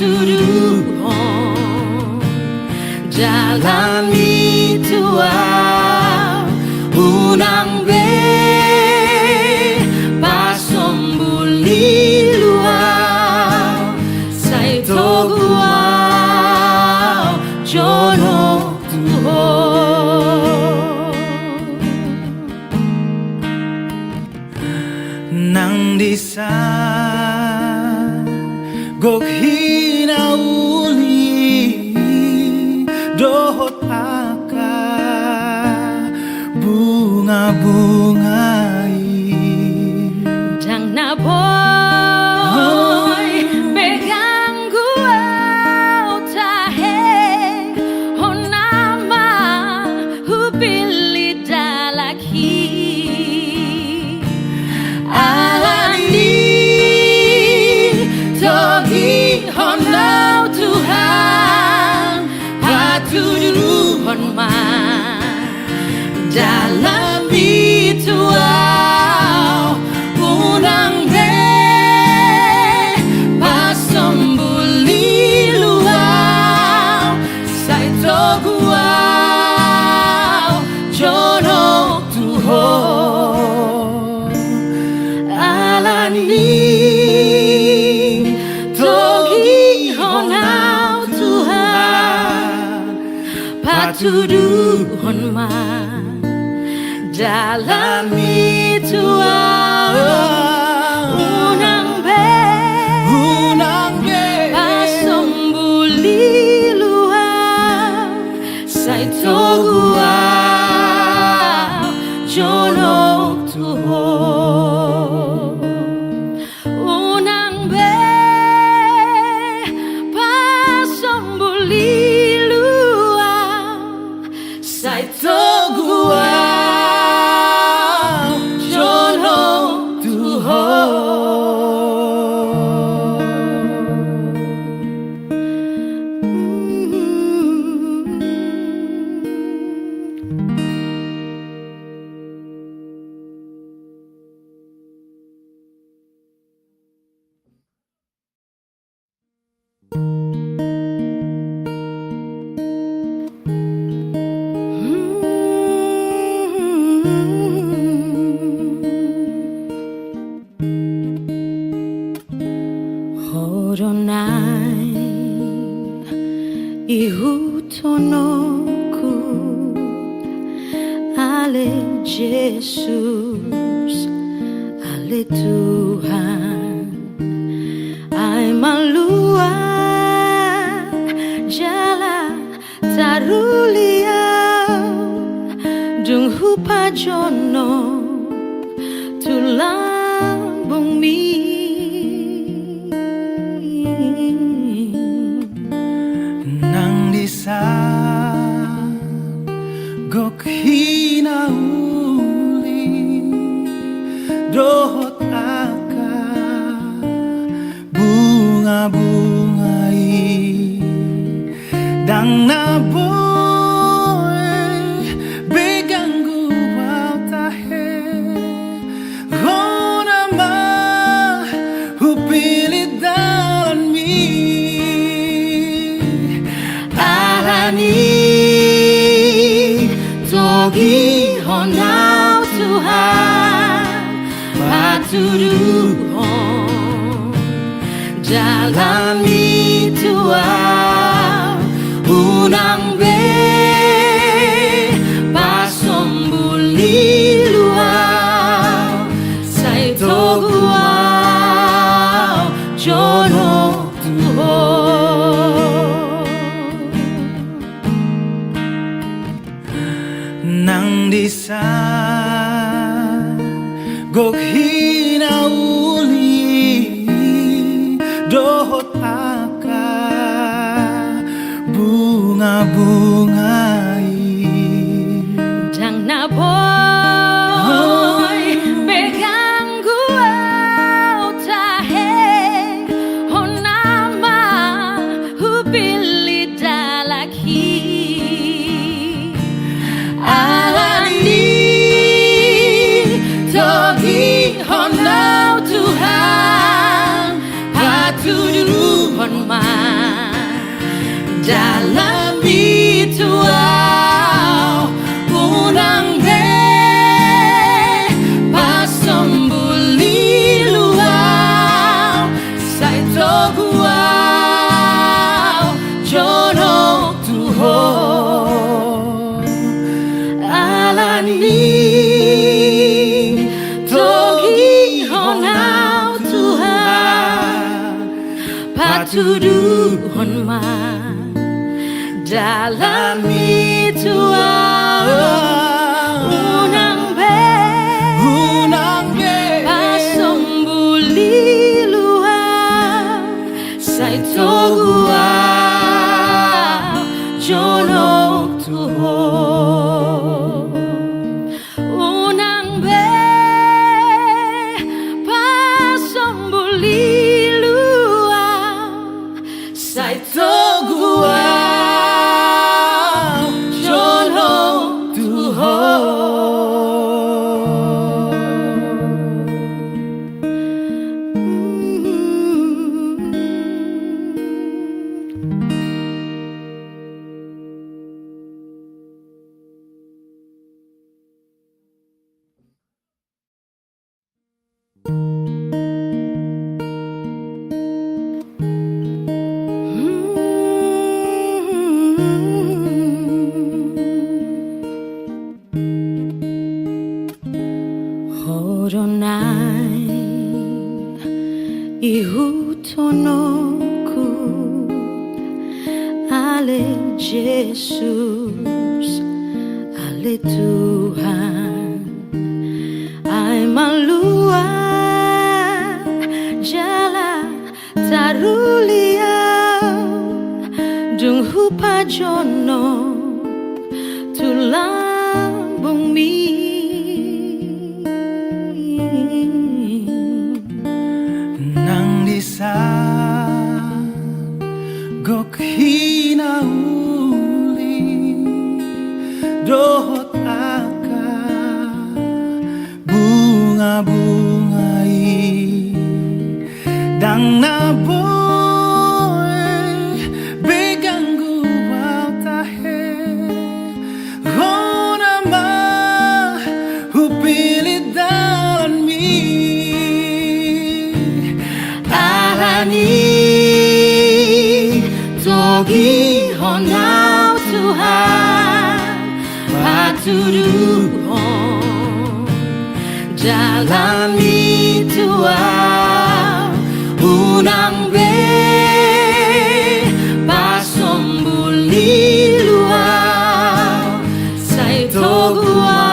patuduhon jalan itu unang be pasombuli luau sai toguau jono nang disa gok hinauli dohot aka bunga-bungai dang na boy pegang gua tahe honama hupili dalaki honau Tuhan patuduhon dalam itu unang be pasombuli luau sai toguau jono Tuhan alani patuduhon dalam itu unang be pasombuli luau sai toguau jono Tuhan unang be pasombuli sai toguau jono Tuhan. Horonai ihutonoku ale Jesus ale Tuhan ai malua jala taruliau dung hupa jono tulang bumi nang disa gok hinauli dohot aka bunga-bungai dang na boy begang gua tahe honama hupilit dalan mi togi honau Tuhan patuduhon jalan itu unang be pasombuli luau sai toguau jono Tuhan nang disa gok hinauli dohot aka bunga-bungai dang na boy pegang gua tahe honama hupili dalaki alani togi patuduhon man dalam ituan unang be pasombuli luar sai togua jonok tuho unang be pasombuli luar sai togua Horonai ihutonoku ale Jesus ale Tuhan ai malua jala tarulia dung hupa jono tulang bumi Sa gok hinauli dohot aka bunga-bungai dang naboy beganggu tahe hona ma hupilit dalan mi togi honau Tuhan patuduhon dalam ituan unang be pasombuli luar sai togua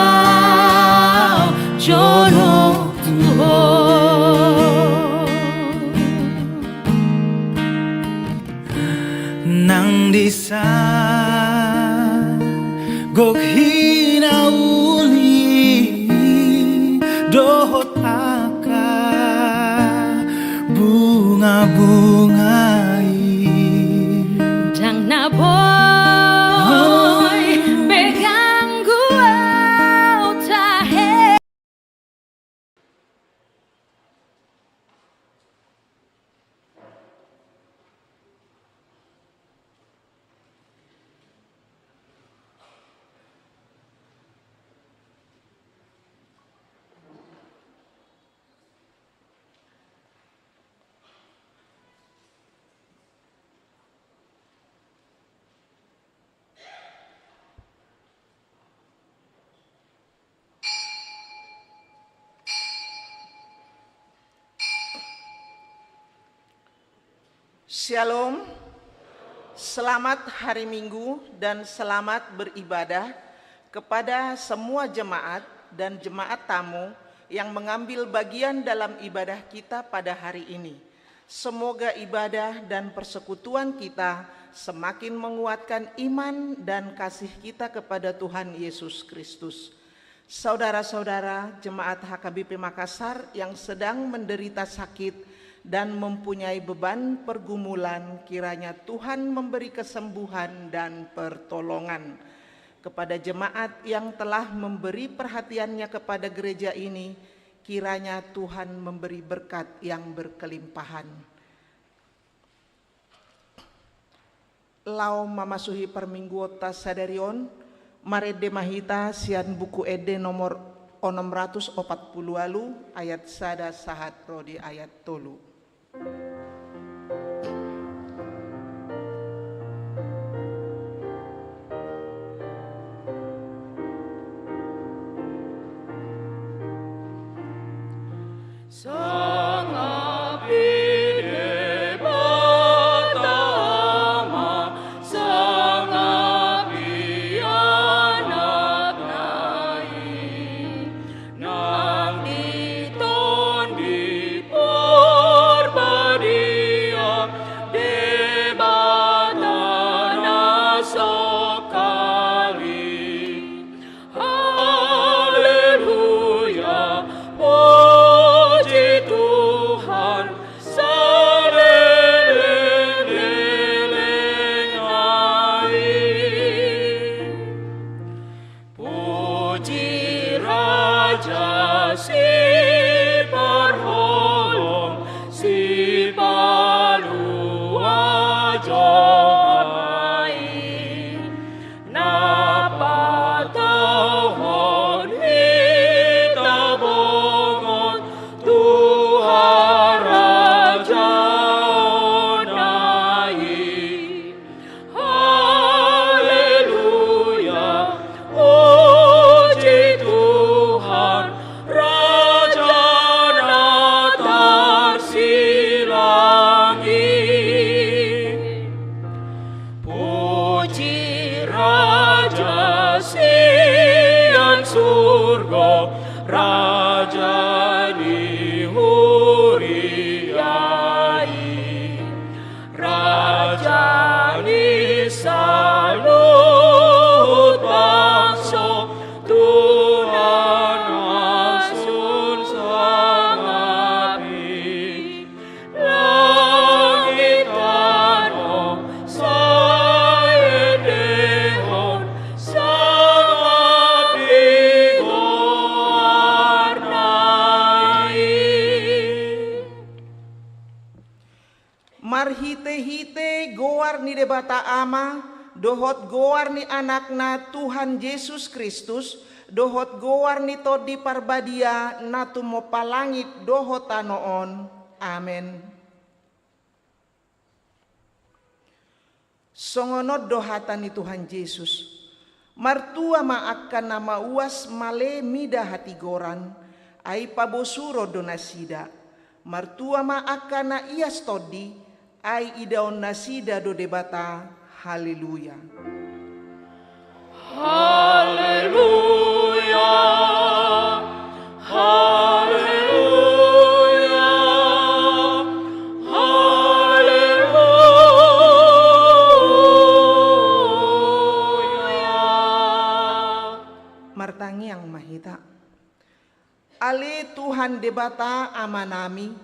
jono Tuhan nang disa gok hinauli dohot aka bunga-bungai dang naboy beganggu tahe. Shalom, selamat hari Minggu dan selamat beribadah kepada semua jemaat dan jemaat tamu yang mengambil bagian dalam ibadah kita pada hari ini. Semoga ibadah dan persekutuan kita semakin menguatkan iman dan kasih kita kepada Tuhan Yesus Kristus. Saudara-saudara jemaat HKBP Makassar yang sedang menderita sakit dan mempunyai beban pergumulan, kiranya Tuhan memberi kesembuhan dan pertolongan. Kepada jemaat yang telah memberi perhatiannya kepada gereja ini, kiranya Tuhan memberi berkat yang berkelimpahan. Lau mamasuhi permingguota sadarion, marede mahita sian buku ede nomor 640 alu ayat sada sahat rodi ayat tolu. Sang abdi deba marhite-hite goar ni debata ama, dohot goar ni anakna Tuhan Yesus Kristus, dohot goar ni todi parbadia natu mo palangit dohot anoon. Amen. Songonod dohatan ni Tuhan Yesus. Martua maakan nama uas male mida hati goran, ay pabosuro donasida. Martua maakan na ias todi, ay idaon nasida do debata. Haleluya. Haleluya. Haleluya. Haleluya. Martangi yang mahita. Ale Tuhan debata amanami,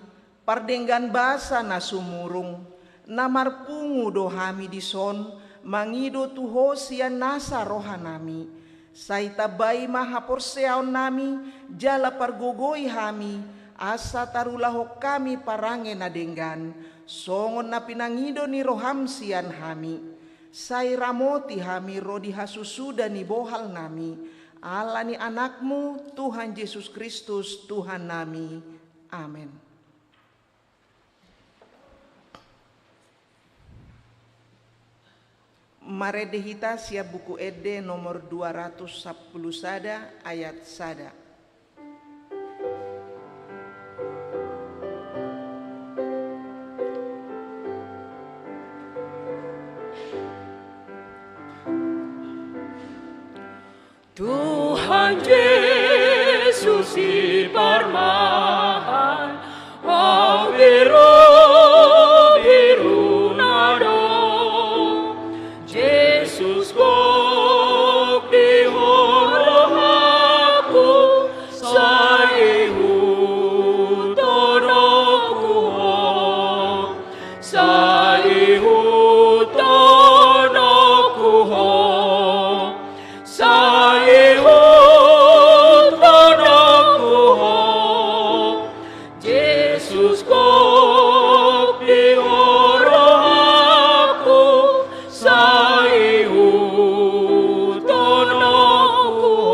pardenggan basa na sumurung, namarpungu dohami dison, mangido tuho siya nasa rohanami, say tabay mahaporseaw nami, jala pargogoy hami, asa tarulahok kami parange na denggan, songon na pinangido ni roham siyan hami, say ramoti hami rodi hasusuda ni bohal nami, ala ni anakmu Tuhan Yesus Kristus Tuhan nami. Amin. Maredehita siap buku Ede nomor 210 sada ayat sada. Tuhan Yesus iparmahan, au biru nado, Yesus kok dihorohaku, saihu tonokuho, saihu tonokuho, saihu tonokuho, Yesus kok dihorohaku, saihu tonokuho.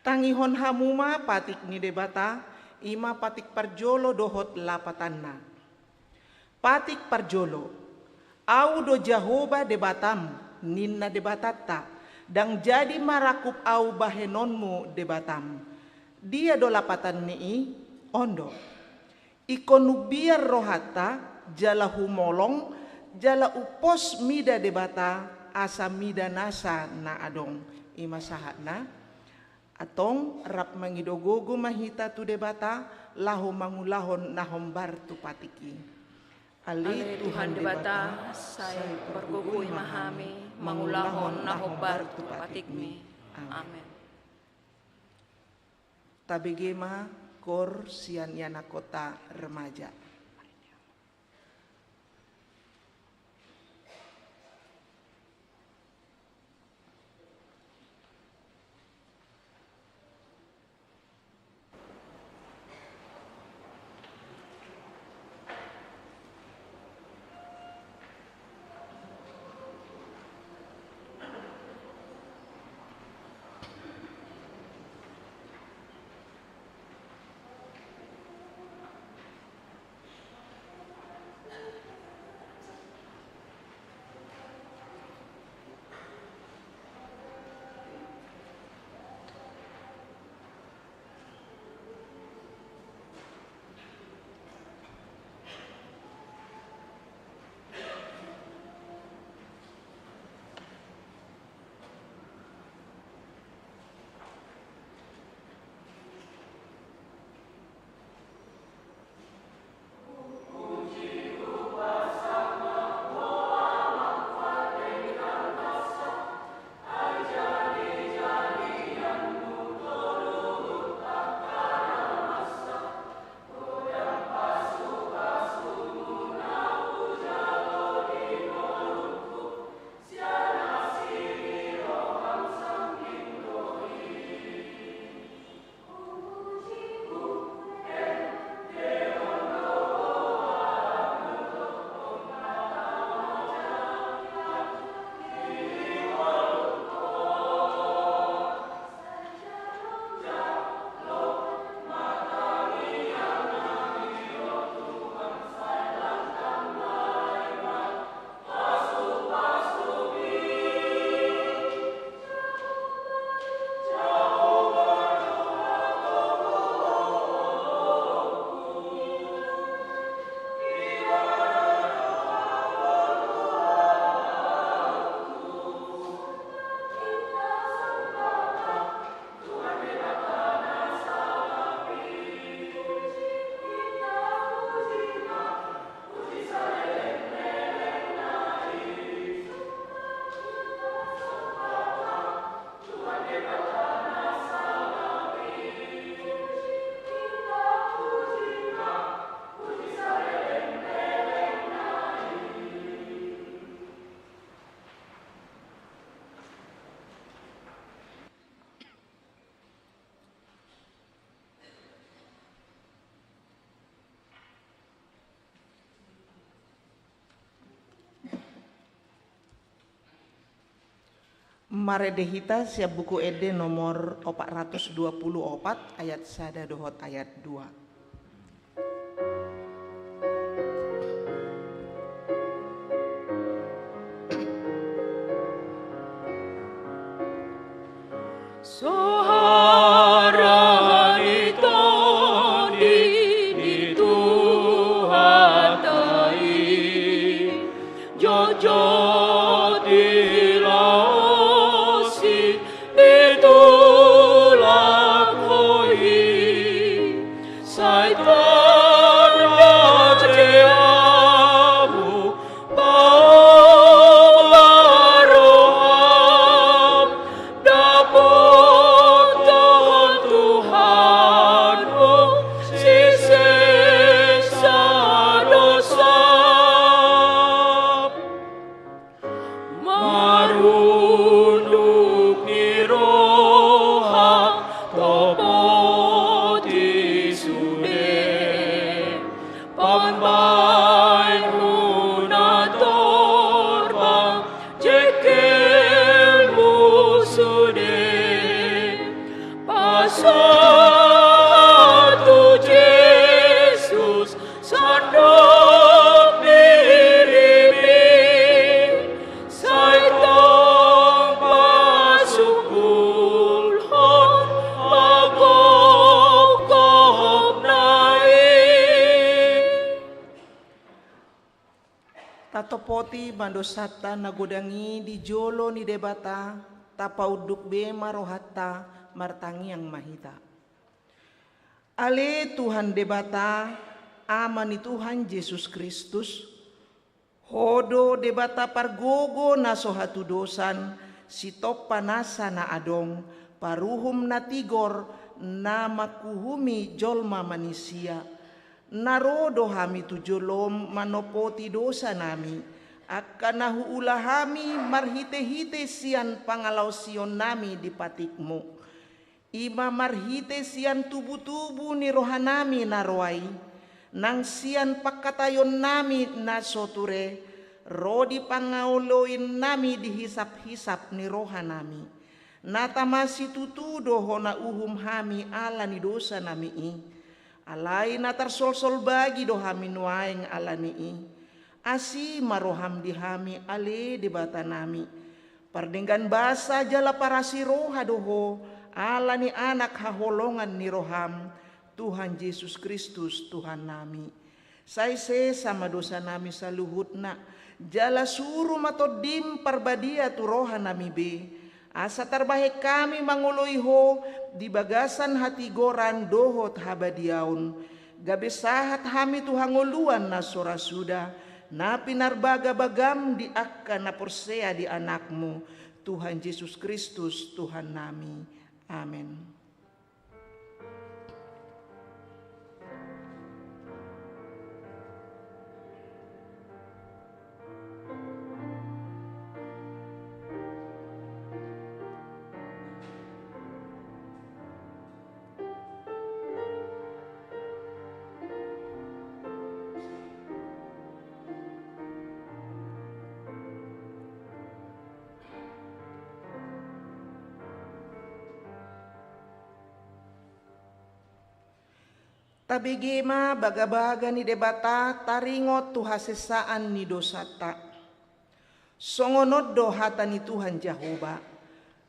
Tangihon hamuma patik ni debata, ima patik parjolo dohot lapatanna. Patik parjolo, au do Jahoba debatam, ninna debatata, dang jadi marakup au bahenonmu debatam. Dia do lapatan nii, ondo. Ikonu biar rohata, jala humolong, jala upos mida debata, asa mida nasa na adong. Ima sahatna, atong rap mangidogogo mahita tu debata, laho mangulahon nahombar tu patiki. Ale Tuhan debata, saya bergugui mahami, mangulahon nahobar tu patikmi. Amen. Tabigema kor sian yana kota remaja. Maredehita siap buku ede nomor 424 ayat 1 dohot ayat 2. Tatopoti mandosata nagodangi di jolo ni debata tapauduk be marohata martangi yang mahita. Ale Tuhan debata amani Tuhan Yesus Kristus hodo debata pargogo na sohatu dosan sitop panasa na adong paruhum na tigor na makuhumi jolma manusia. Narodo hami tujolom manopoti dosa nami akan nahuula hami marhite-hite sian pangalau sion nami di patikmu ima marhite sian tubu-tubu ni rohanami naroai nang sian pakatayon nami na soture rodi pangauloin nami dihisap-hisap ni rohanami natamasi tutudo hona uhum hami ala ni dosa nami alai natar sol-sol bagi dohami nuaeng alani asi maroham dihami ale debata nami pardenggan basa jala parasi roha doho alani anak haholongan ni roham Tuhan Yesus Kristus Tuhan nami saise sama dosa nami saluhutna jala suruh matodim parbadia tu roha nami be asa terbaik kami manguloiho di bagasan hati goran dohot habadiaun gabe sahat hami tuhanguluan na sora sudah na pinarbaga bagam di akka na porsea di anakmu Tuhan Yesus Kristus Tuhan nami amin. Tabigima baga-baga ni debata taringot tuhasesaan ni dosata. Songonod dohata ni Tuhan Jehovah.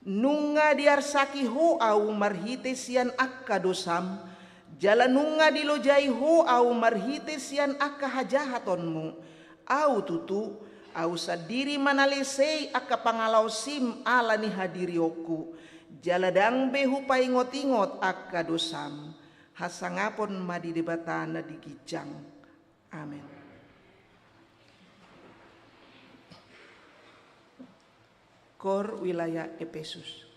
Nunga diarsaki ho au marhite sian akka dosam. Jala nunga dilojai ho au marhite sian akka hajahatonmu. Au tutu au sadiri manalesei akka pangalau sim ala ni hadirioku. Jala dang behu paingot-ingot akka dosam. Hasangapon madi debatana di Gijang. Amin. Kor wilayah Efesus.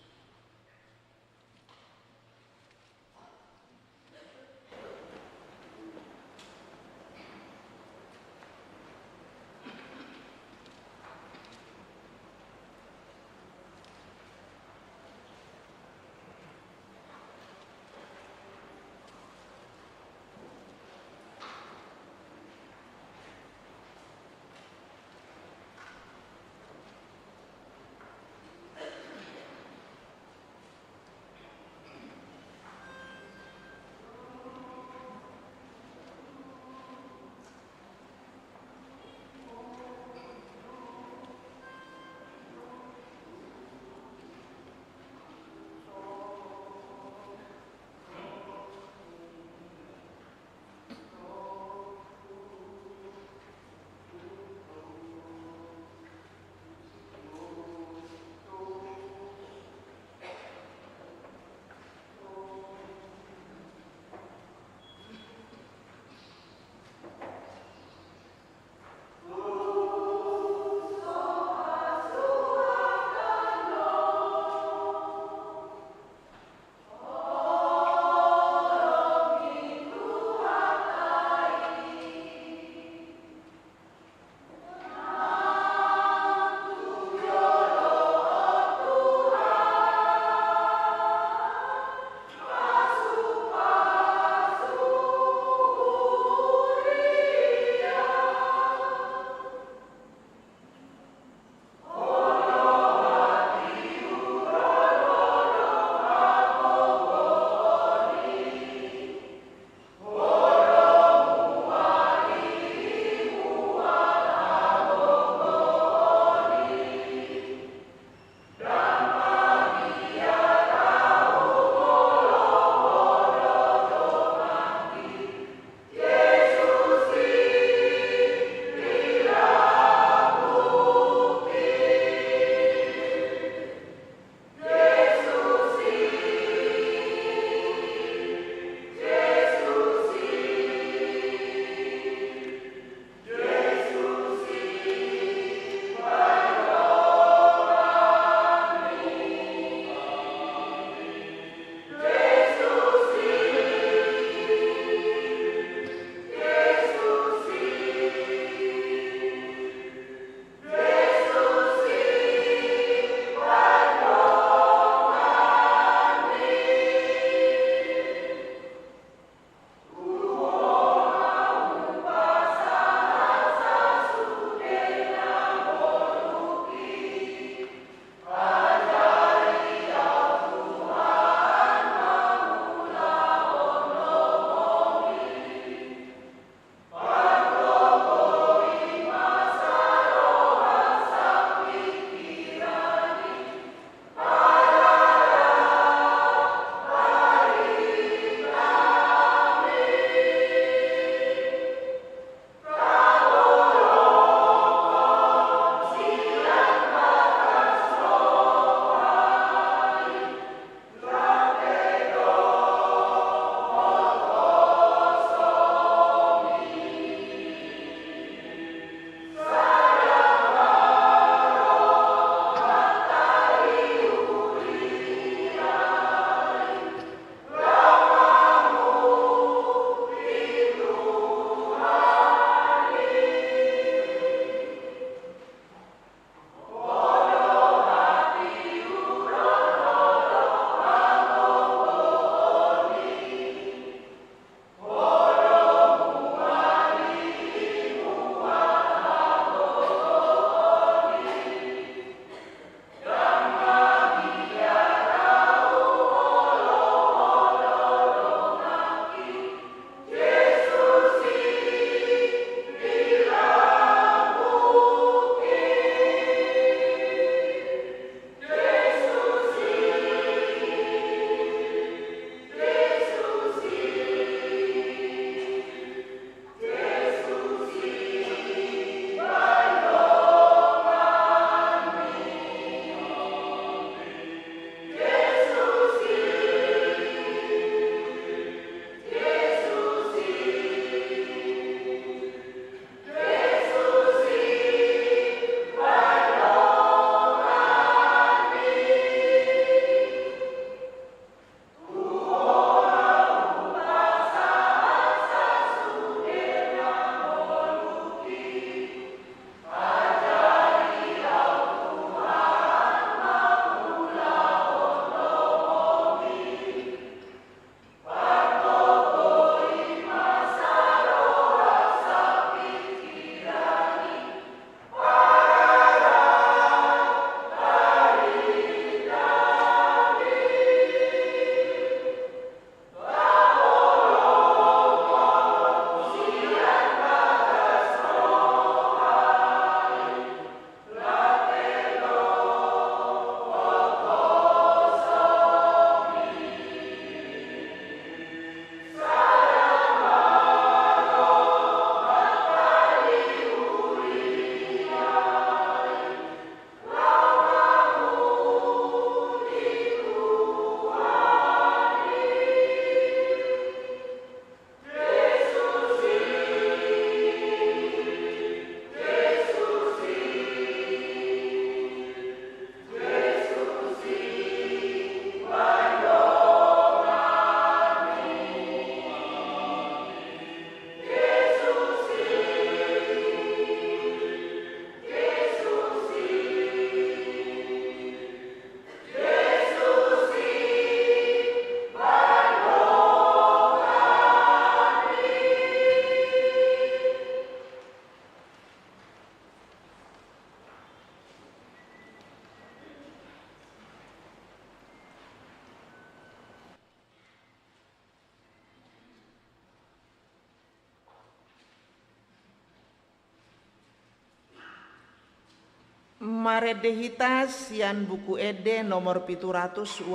Maredehita sian buku ede nomor 785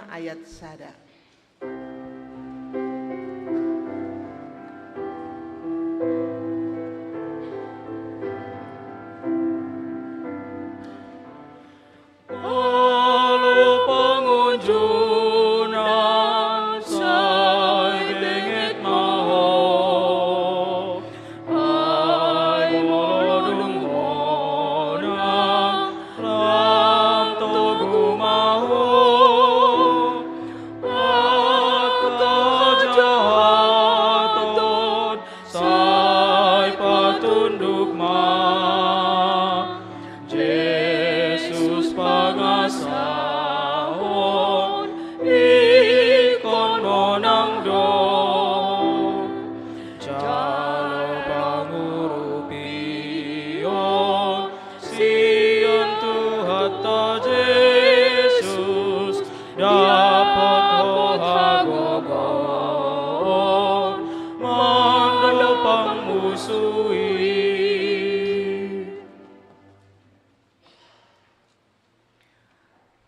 ayat sada.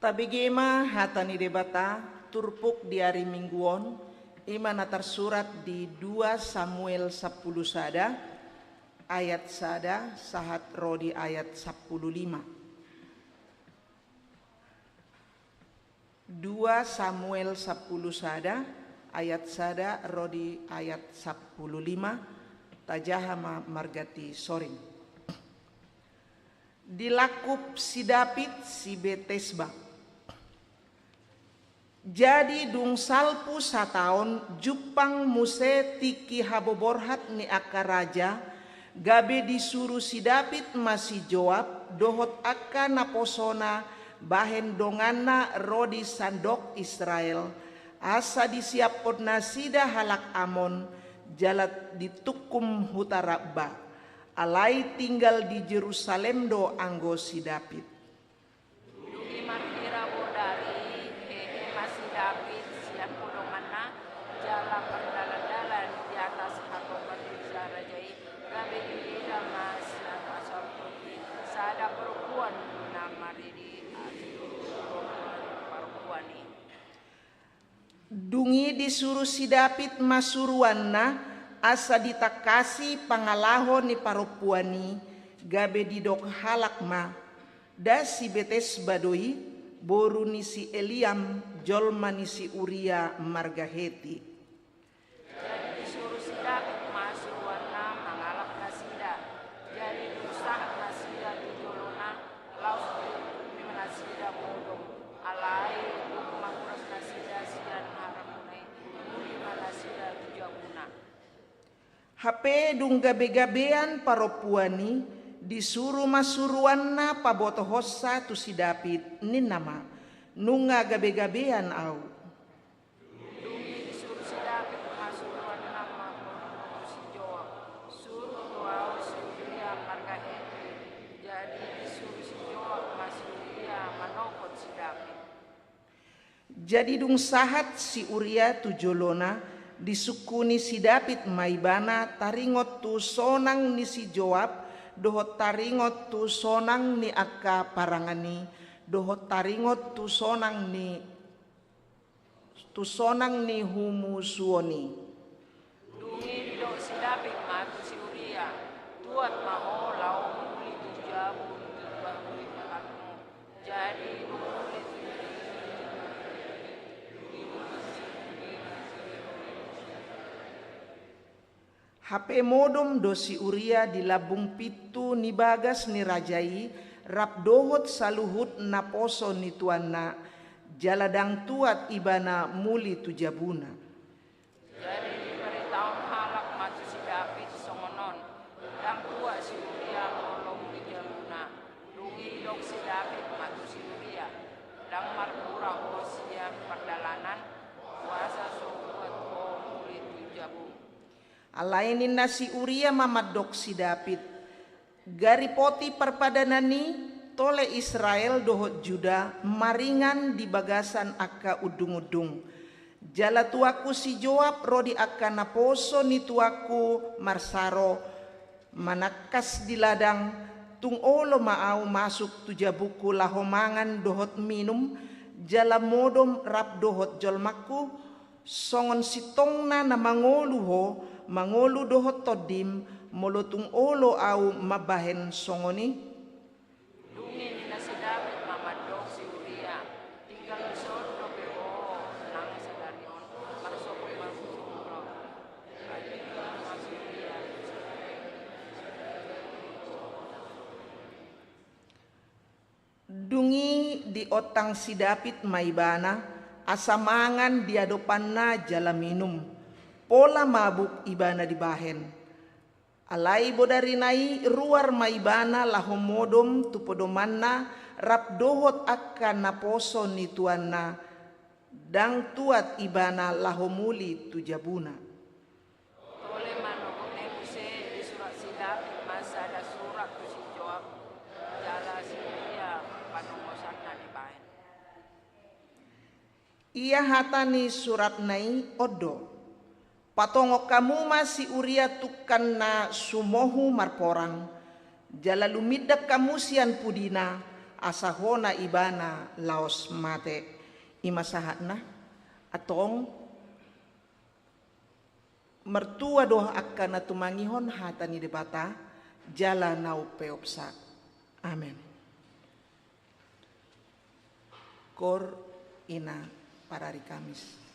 Tabigema hatani debata turpuk di hari mingguon imana tersurat di 2 Samuel 10 sada ayat sada sahat rodi ayat 15. 2 Samuel 10 sada ayat sada rodi ayat 15 tajahama margati soring. Dilakup si David si Betesba. Jadi dung salpu sataon jupang muse tiki haboborhat ni aka raja gabe disuruh si David masih jawab dohot aka naposona bahen donganna rodi sandok Israel asa disiapot nasida halak Amon jalat ditukum hutarabba alai tinggal di Jerusalem do anggo si David. David siap pulunganna jalan berdalan-dalan di atas hakobat bisa rajai gabe di dalam siap asal putih sada perempuan nama Ridi perempuan ini. Dungi disuruh si David masuruanna asa ditakasi pangalahon ni perempuani gabe didok halak ma da si Betes badoi boru nisi Eliam jolma nisi Uria marga Heti. Jadi disuruh si David masuk warna mengalap nasida. Jadi usah nasida di jolona laus di nasida bodong alai menguras nasida sian haramunai lima nasida tujabuna. HP dung gabe-gabean paropuani disuruh masuruanna paboto hossa tu si David nin nama nunga gabe-gabean au. Dungi disuruh si David masuruanna paboto si Joab suruh doa si Uria marga Heti. Jadi disuruh si Joab masuk Uria manokot si David. Jadi dung sahat si Uria tu jolona disukuni si David maibana taringot tu sonang ni si Joab dohot taringot tu sonang ni aka parangani dohot taringot tu sonang ni humu suoni. Dungi didok si David matu si Uria tuat maho lau muli tujabu bahuli mahatmu jadi muli HP modom dosi Uria di labung pitu ni bagas ni rajai rap dohot saluhut naposo ni tuanna jaladang tuat ibana muli tujabuna. jadi diberitahu halak matu si David songonon dan tua si Uria molong di jaluna dungi dok si David matu si Uria dan marpura hosia perdalanan kuasa sobat ho muli tujabu. Alainin nasi Uria mamadok si David garipoti perpadanani tole Israel dohot Juda maringan di bagasan aka udung-udung jala tuaku si Joab rodi aka naposo ni tuaku marsaro manakas di ladang tung olo maaw masuk tu jabuku lahomangan dohot minum jala modom rap dohot jolmaku songon sitongna na mangolu dohot todim molotung olo au mabahen songoni. Dungi nila si David mamadok si Uria, tinggal di sordo bebo nang sa darion, marsoko marsukro. Si Uria. Dungi di otang si David maibana asamangan di adopan na jala minum pola mabuk ibana di bahen. Alai bodarinai ruar maibana lahomodom tupodomanna rap dohot akan naposo ni tuanna dang tuat ibana lahomuli tujabuna. Oleh manokone kuse di surat si David masa ada surat tu si Joab jala si Uria panongosan na di bahen. Ia hatani surat nai odo. Patongok kamu masih Uria tukan na sumohu marporang. Jala lumidak kamu sian pudina asahona ibana laos mate. Imasahatna atong mertua doh akan natumangihon hatani debata jala nau peopsa. Amin. Kor ina parari Kamis.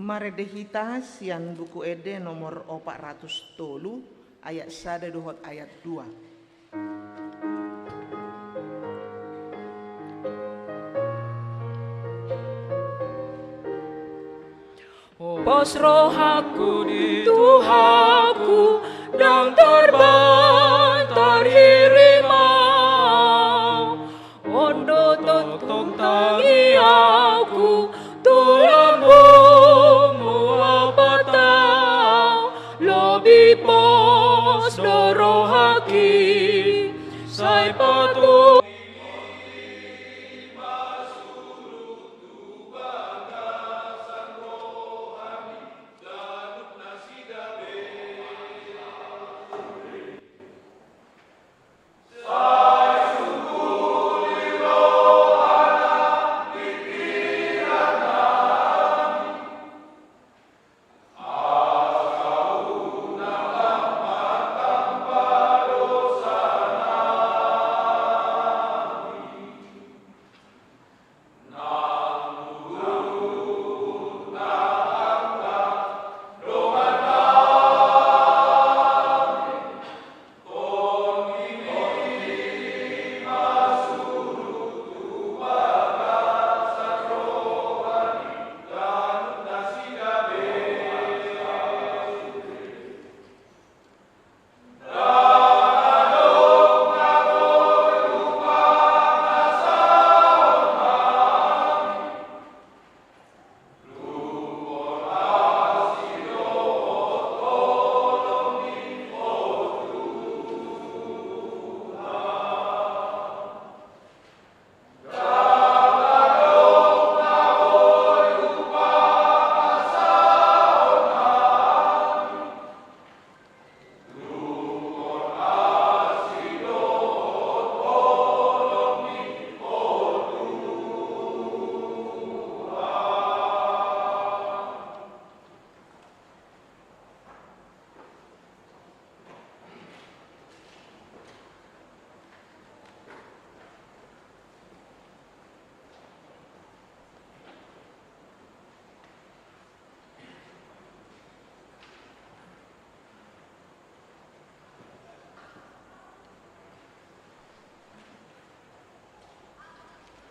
Maredehita sian buku ede nomor 400 tolu ayat 1 dohot ayat 2. Pos rohaku di Tuhanku dan terbantar hirimau. Ondo totong tangi aku tulambungmu apa tahu. Lobi pos dorohaki sai patu.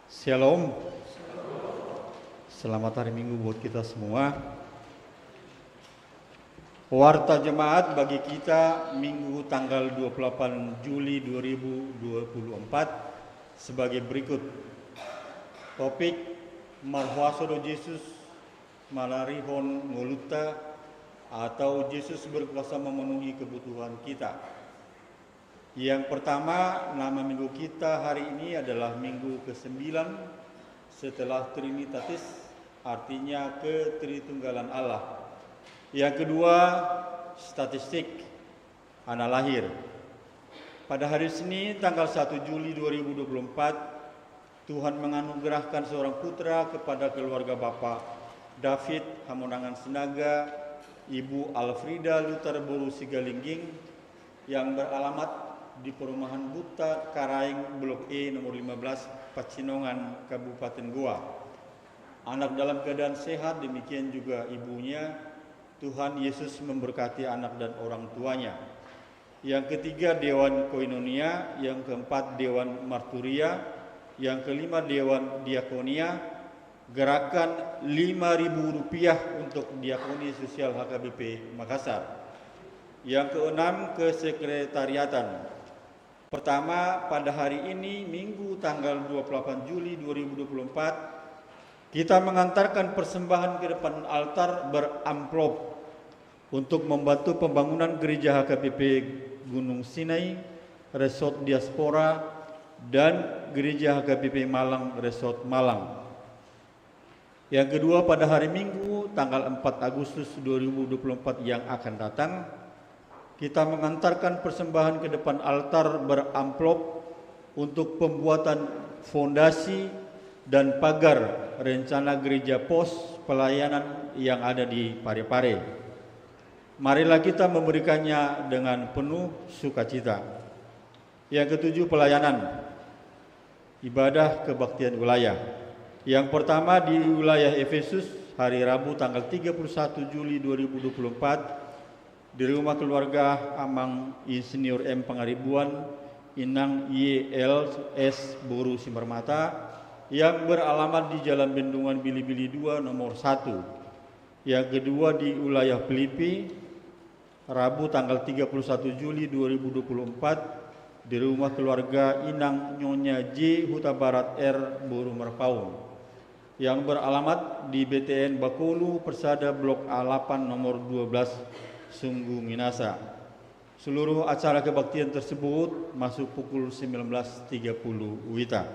Shalom. Selamat hari Minggu buat kita semua. Warta jemaat bagi kita Minggu tanggal 28 Juli 2024 sebagai berikut. Topik Marhuasodo Yesus Malarihon Ngoluta atau Yesus berkuasa memenuhi kebutuhan kita. Yang pertama, nama minggu kita hari ini adalah minggu ke-9 setelah Trinitatis, artinya ketritunggalan Allah. Yang kedua, statistik anak lahir. Pada hari Senin tanggal 1 Juli 2024, Tuhan menganugerahkan seorang putra kepada keluarga Bapak David Hamonangan Sinaga, Ibu Alfrida Luther Boru Sigalingging yang beralamat di Perumahan Buta Karaing Blok E nomor 15 Pacinongan Kabupaten Goa. Anak dalam keadaan sehat, demikian juga ibunya. Tuhan Yesus memberkati anak dan orang tuanya. Yang ketiga Dewan Koinonia, yang keempat Dewan Marturia, yang kelima Dewan Diakonia. Gerakan Rp5.000 untuk Diakoni Sosial HKBP Makassar. Yang keenam Kesekretariatan. Pertama, pada hari ini Minggu tanggal 28 Juli 2024 kita mengantarkan persembahan ke depan altar beramplop untuk membantu pembangunan gereja HKBP Gunung Sinai, Resort Diaspora dan gereja HKBP Malang, Resort Malang. Yang kedua, pada hari Minggu tanggal 4 Agustus 2024 yang akan datang kita mengantarkan persembahan ke depan altar beramplop untuk pembuatan fondasi dan pagar rencana gereja pos pelayanan yang ada di Parepare. Marilah kita memberikannya dengan penuh sukacita. Yang ketujuh, pelayanan ibadah kebaktian wilayah. Yang pertama di wilayah Efesus hari Rabu tanggal 31 Juli 2024 di rumah keluarga Amang Insinyur M. Pangaribuan, Inang YLS Boru Simpermata yang beralamat di Jalan Bendungan Bili-Bili 2 nomor 1. Yang kedua di wilayah Pelipi, Rabu tanggal 31 Juli 2024 di rumah keluarga Inang Nyonya J. Huta Barat R. Boru Merpaun yang beralamat di BTN Bakulu Persada Blok A8 nomor 12 Sunggu Minasa. Seluruh acara kebaktian tersebut masuk pukul 19.30 WITA.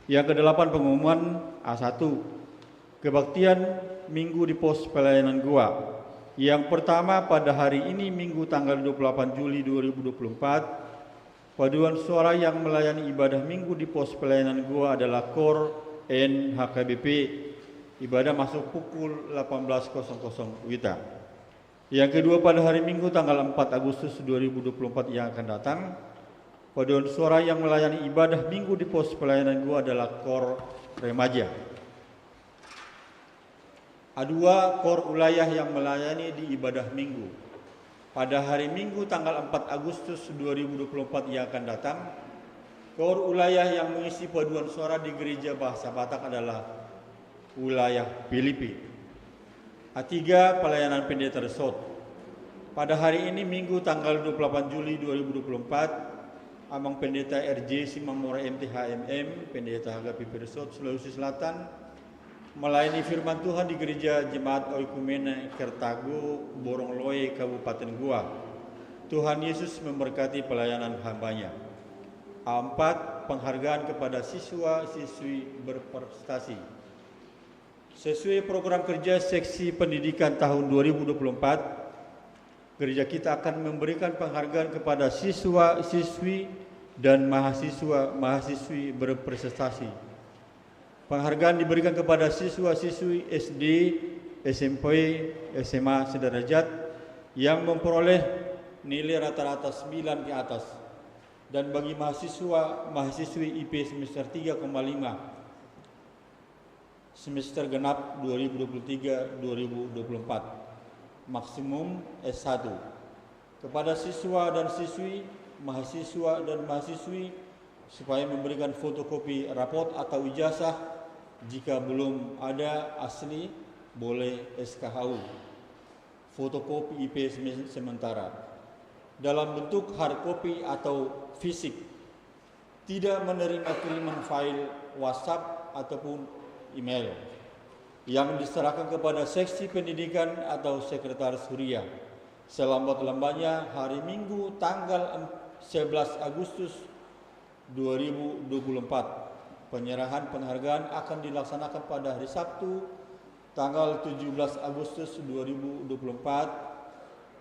Yang kedelapan pengumuman A1, kebaktian Minggu di pos pelayanan Goa. Yang pertama pada hari ini Minggu tanggal 28 Juli 2024, paduan suara yang melayani ibadah Minggu di pos pelayanan Goa adalah KOR NHKBP. Ibadah masuk pukul 18.00 WITA. Yang kedua pada hari Minggu tanggal 4 Agustus 2024 yang akan datang, paduan suara yang melayani ibadah Minggu di pos pelayanan Goa adalah KOR Remaja. A2, KOR wilayah yang melayani di ibadah Minggu. Pada hari Minggu tanggal 4 Agustus 2024 yang akan datang, KOR wilayah yang mengisi paduan suara di Gereja Bahasa Batak adalah wilayah Pelipi. A3, pelayanan pendeta resort. Pada hari ini Minggu tanggal 28 Juli 2024, Amang Pendeta RJ Simamora MTHMM, Pendeta HKBP Resort Sulawesi Selatan, melayani firman Tuhan di Gereja Jemaat Oikumene Kertago, Borongloe, Kabupaten Goa. Tuhan Yesus memberkati pelayanan hambanya. A4, penghargaan kepada siswa-siswi berprestasi. Sesuai program kerja Seksi Pendidikan tahun 2024, gereja kita akan memberikan penghargaan kepada siswa-siswi dan mahasiswa-mahasiswi berprestasi. Penghargaan diberikan kepada siswa-siswi SD, SMP, SMA sederajat yang memperoleh nilai rata-rata 9 ke atas. Dan bagi mahasiswa-mahasiswi IP semester 3,5 semester genap 2023-2024 maksimum S1 kepada siswa dan siswi, mahasiswa dan mahasiswi supaya memberikan fotokopi rapot atau ijazah, jika belum ada asli boleh SKHU, fotokopi IP sementara dalam bentuk hard copy atau fisik, tidak menerima kiriman file WhatsApp ataupun email yang diserahkan kepada seksi pendidikan atau sekretaris huriah selambat-lambatnya hari Minggu tanggal 11 Agustus 2024. Penyerahan penghargaan akan dilaksanakan pada hari Sabtu tanggal 17 Agustus 2024.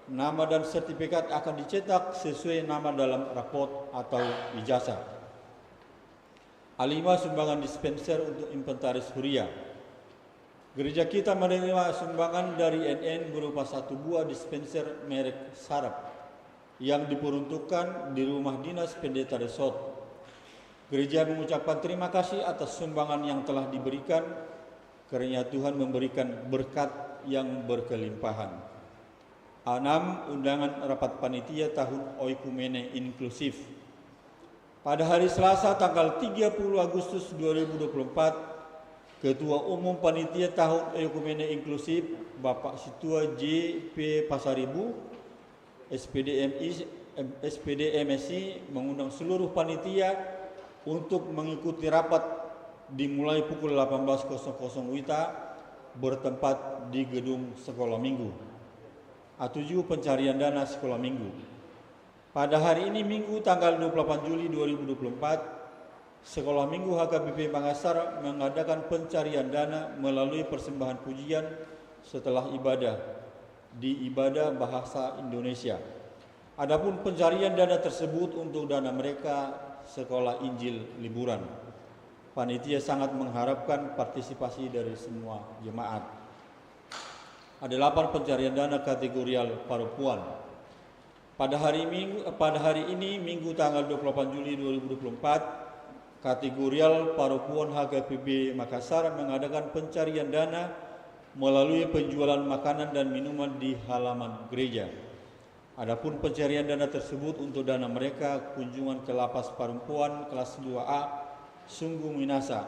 Nama dan sertifikat akan dicetak sesuai nama dalam rapot atau ijazah. A5, sumbangan dispenser untuk inventaris huriah. Gereja kita menerima sumbangan dari NN berupa 1 buah dispenser merek Sarap yang diperuntukkan di rumah dinas pendeta resort. Gereja mengucapkan terima kasih atas sumbangan yang telah diberikan, karena Tuhan memberikan berkat yang berkelimpahan. A6, undangan rapat panitia tahun Oikumene Inklusif. Pada hari Selasa tanggal 30 Agustus 2024, Ketua Umum Panitia Tahun Oikumene Inklusif Bapak Situa J.P. Pasaribu, SPD MSI mengundang seluruh panitia untuk mengikuti rapat dimulai pukul 18.00 WITA bertempat di gedung sekolah minggu. A7, pencarian dana sekolah minggu. Pada hari ini Minggu tanggal 28 Juli 2024, Sekolah Minggu HKBP Makassar mengadakan pencarian dana melalui persembahan pujian setelah ibadah di ibadah bahasa Indonesia. Adapun pencarian dana tersebut untuk dana mereka sekolah Injil liburan. Panitia sangat mengharapkan partisipasi dari semua jemaat. Ada 8 pencarian dana kategorial parupuan. Pada hari ini Minggu tanggal 28 Juli 2024, kategorial parupuan HKBP Makassar mengadakan pencarian dana melalui penjualan makanan dan minuman di halaman gereja. Adapun pencarian dana tersebut untuk dana mereka kunjungan ke lapas perempuan kelas 2A sungguh minasa.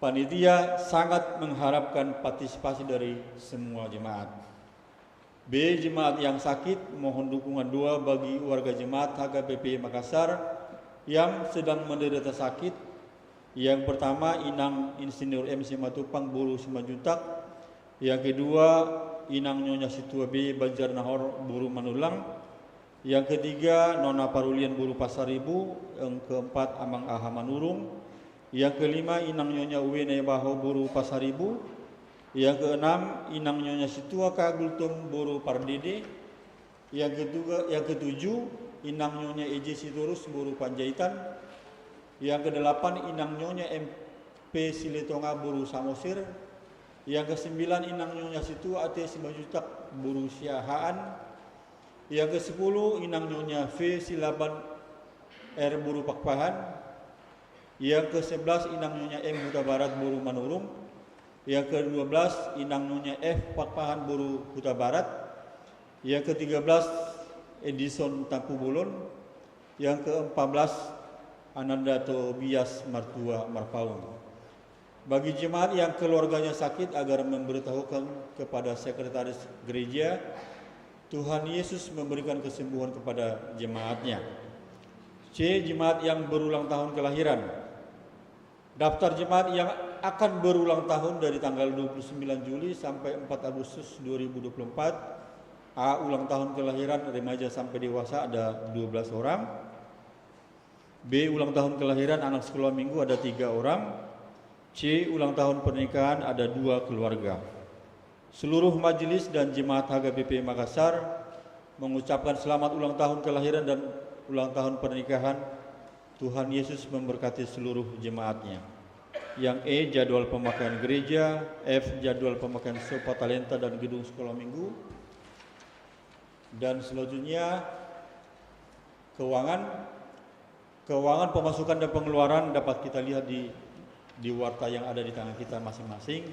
Panitia sangat mengharapkan partisipasi dari semua jemaat. B. Jemaat yang sakit mohon dukungan doa bagi warga jemaat HKBP Makassar yang sedang menderita sakit. Yang pertama, Inang Insinyur M. Simatupang Buru Simanjuntak. Yang kedua, Inang Nyonya Situa B. Banjarnahor Buru Manulang. Yang ketiga, Nona Parulian Buru Pasaribu. Yang keempat, Amang Aha Manurung. Yang kelima, Inang Nyonya Uwe Nebaho Buru Pasaribu. Yang keenam, Inang Nyonya Situa Kagultum Buru Pardede. Yang ketujuh, Inang Nyonya Eji Siturus Buru Panjaitan. Yang kedelapan, Inang Nyonya MP Siletonga Buru Samosir. Yang kesembilan, Inang Nyonya Situa Ate Simanjuntak Buru Siahaan. Yang kesepuluh, Inang Nyonya V Silaban R Buru Pakpahan. Yang ke-11, Inang Nyonya M Huta Barat Buru Manurung. Yang ke-12, Inang Nyonya F Pakpahan Buru Huta Barat. Yang ke-13, Edison Tampu Bulon. Yang ke-14, Ananda Tobias Martua Marpaung. Bagi jemaat yang keluarganya sakit agar memberitahukan kepada sekretaris gereja, Tuhan Yesus memberikan kesembuhan kepada jemaatnya. C. Jemaat yang berulang tahun kelahiran. Daftar jemaat yang akan berulang tahun dari tanggal 29 Juli sampai 4 Agustus 2024. A. Ulang tahun kelahiran remaja sampai dewasa ada 12 orang. B. Ulang tahun kelahiran anak sekolah minggu ada 3 orang. C. Ulang tahun pernikahan ada 2 keluarga. Seluruh majelis dan jemaat HKBP Makassar mengucapkan selamat ulang tahun kelahiran dan ulang tahun pernikahan. Tuhan Yesus memberkati seluruh jemaatnya. Yang E. Jadwal pemakaian gereja. F. Jadwal pemakaian sopa talenta dan gedung sekolah minggu. Dan selanjutnya keuangan pemasukan dan pengeluaran dapat kita lihat di warta yang ada di tangan kita masing-masing.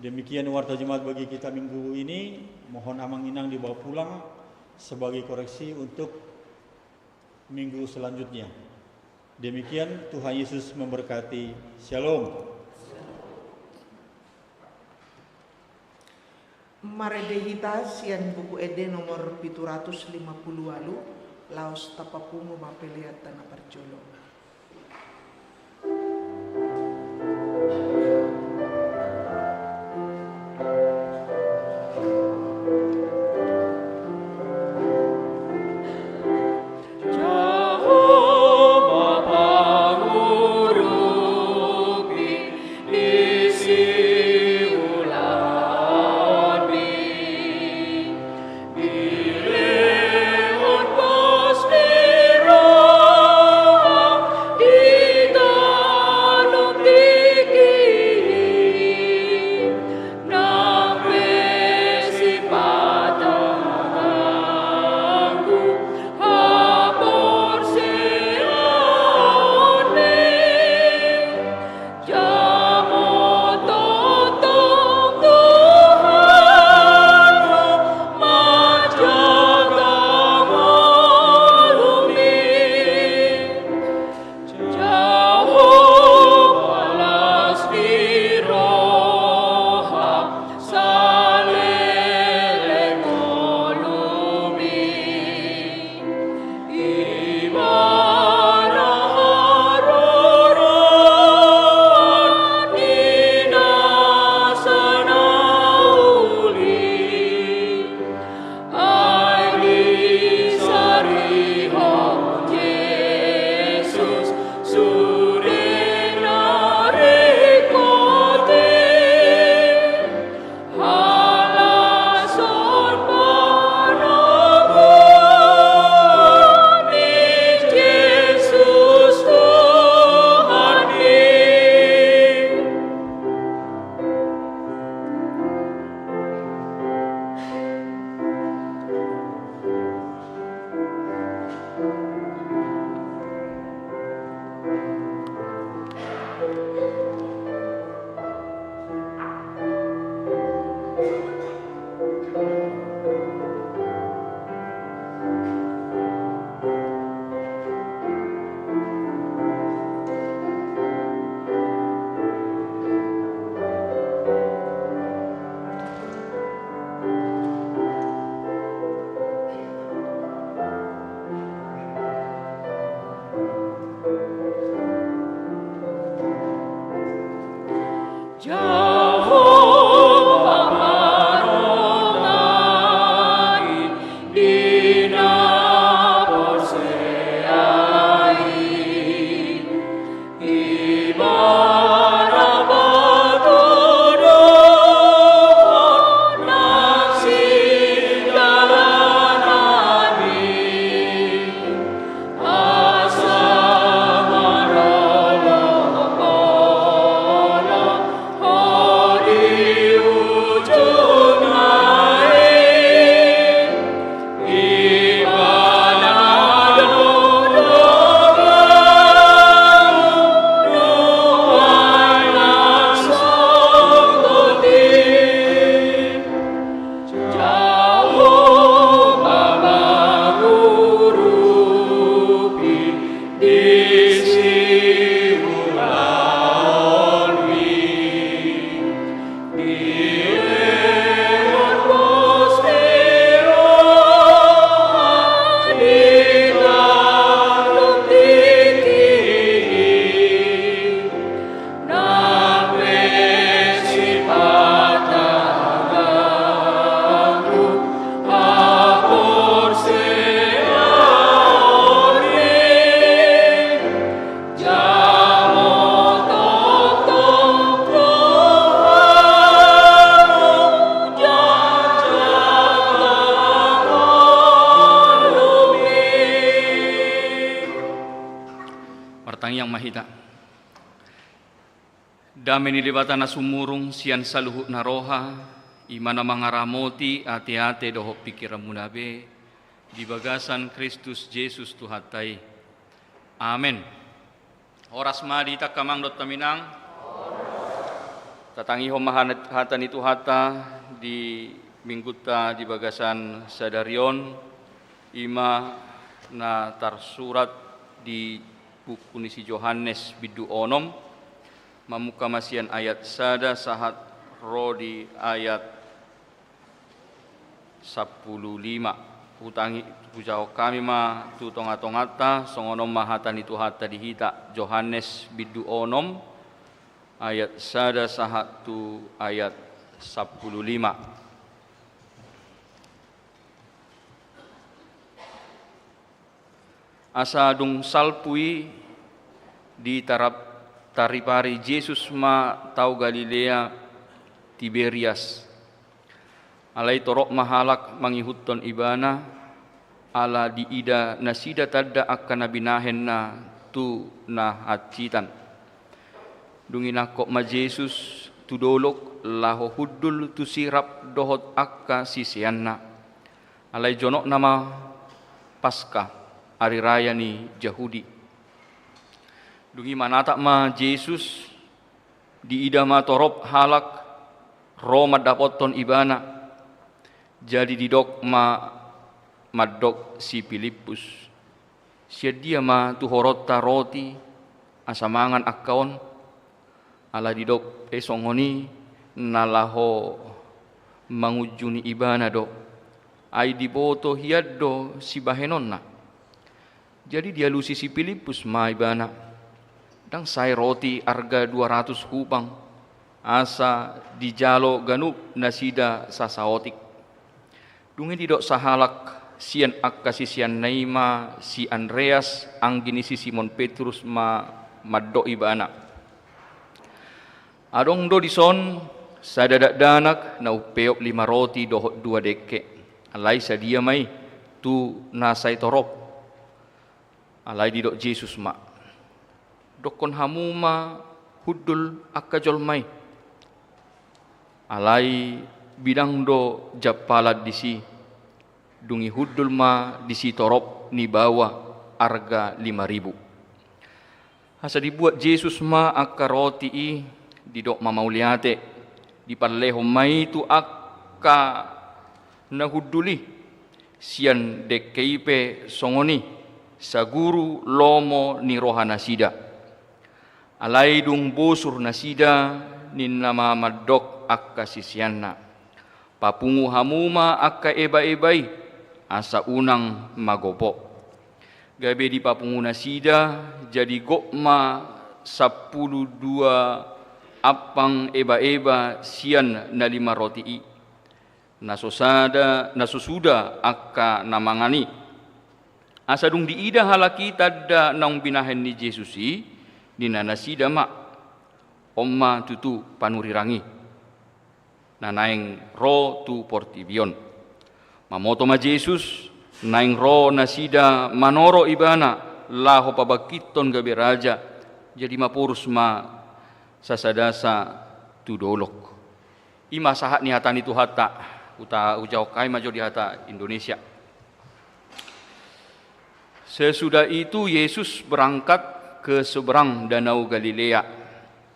Demikian warta jemaat bagi kita minggu ini. Mohon amang inang dibawa pulang sebagai koreksi untuk minggu selanjutnya. Demikian, Tuhan Yesus memberkati. Shalom. Maredehita sian buku ede nomor 750 walu laos tapapungu mapeliat tanah parjolo. Ilehon pas niro mahita. Dame ni libatana sumurung sian saluhut na roha, imana mangaramoti ate-ate doho pikiran munabe, di bagasan Kristus Yesus Tuhatai. Amen. Oras madi tak kamang dot taminang. Tatangi hatan itu hata di mingguta di bagasan sadarion ima na tarsurat di buku nisi Yohanes bidu onom mamuka masian ayat sada sahat rodi ayat 15 utangi pujao kami ma tutonga-tongata songonom mahatan itu hata dihita Yohanes bidu onom ayat sada sahat tu ayat 15. Asa dung salpui di taripari Yesus ma tau Galilea Tiberias. Alai torok mahalak mangihutton ibana ala di ida nasida tadda akan nabinahen na tu na hacitan. Dungina kok ma Yesus tu dolok laho huddul tu sirap dohot akka sisianna. Alai jonok nama Paskah. Hari raya ni Yahudi. Dungi manata ma Yesus di ida ma torop halak Roma dapoton ibana. Jadi didok ma madok si Filipus. Sia dia ma tu horota roti asamangan akaon ala didok esongoni nalaho mangujuni ibana do. Ai diboto hiaddo si bahenonna. Jadi dia lusi si Filipus ma ibana. Dang sai roti arga 200 hupang. Asa dijalo ganup nasida sasaotik. Dungi didok sahalak sian akka si sian Naima si Andreas anggini si Simon Petrus ma maddo ibana. Adong do dison sadadak danak na upeop 5 roti dohot 2 deke. Alai sadia mai tu nasai torop. Alai didok Yesus ma dokon hamuma huddul akka jolmai alai bidang do japalat disi dungi huddul ma disi torop ni bawa arga 5.000 asa dibuat Yesus ma akka roti i didok mamauliate di palleho mai tu akka na hudduli sian dekeipe songoni saguru lomo ni roha nasida. Alai dung bosur nasida nin nama madok akka sisianna. Papungu hamuma akka eba-ebai asa unang magopo. Gabe di papungu nasida jadi gokma 12 apang eba-eba sian na 5 roti i. Nasusuda akka namangani. Asa dung diida halaki tadda naung binahen ni Jesusi di nanasida ma omma tutu panurirangi nanaing ro tu portibion mamoto ma Jesus naing ro nasida manoro ibana laho pabakiton gabe raja jadi mapurus ma sasadasa tu dolok ima sahat ni hatani tu hata uta ujau kai majo di hata Indonesia. Sesudah itu Yesus berangkat ke seberang danau Galilea,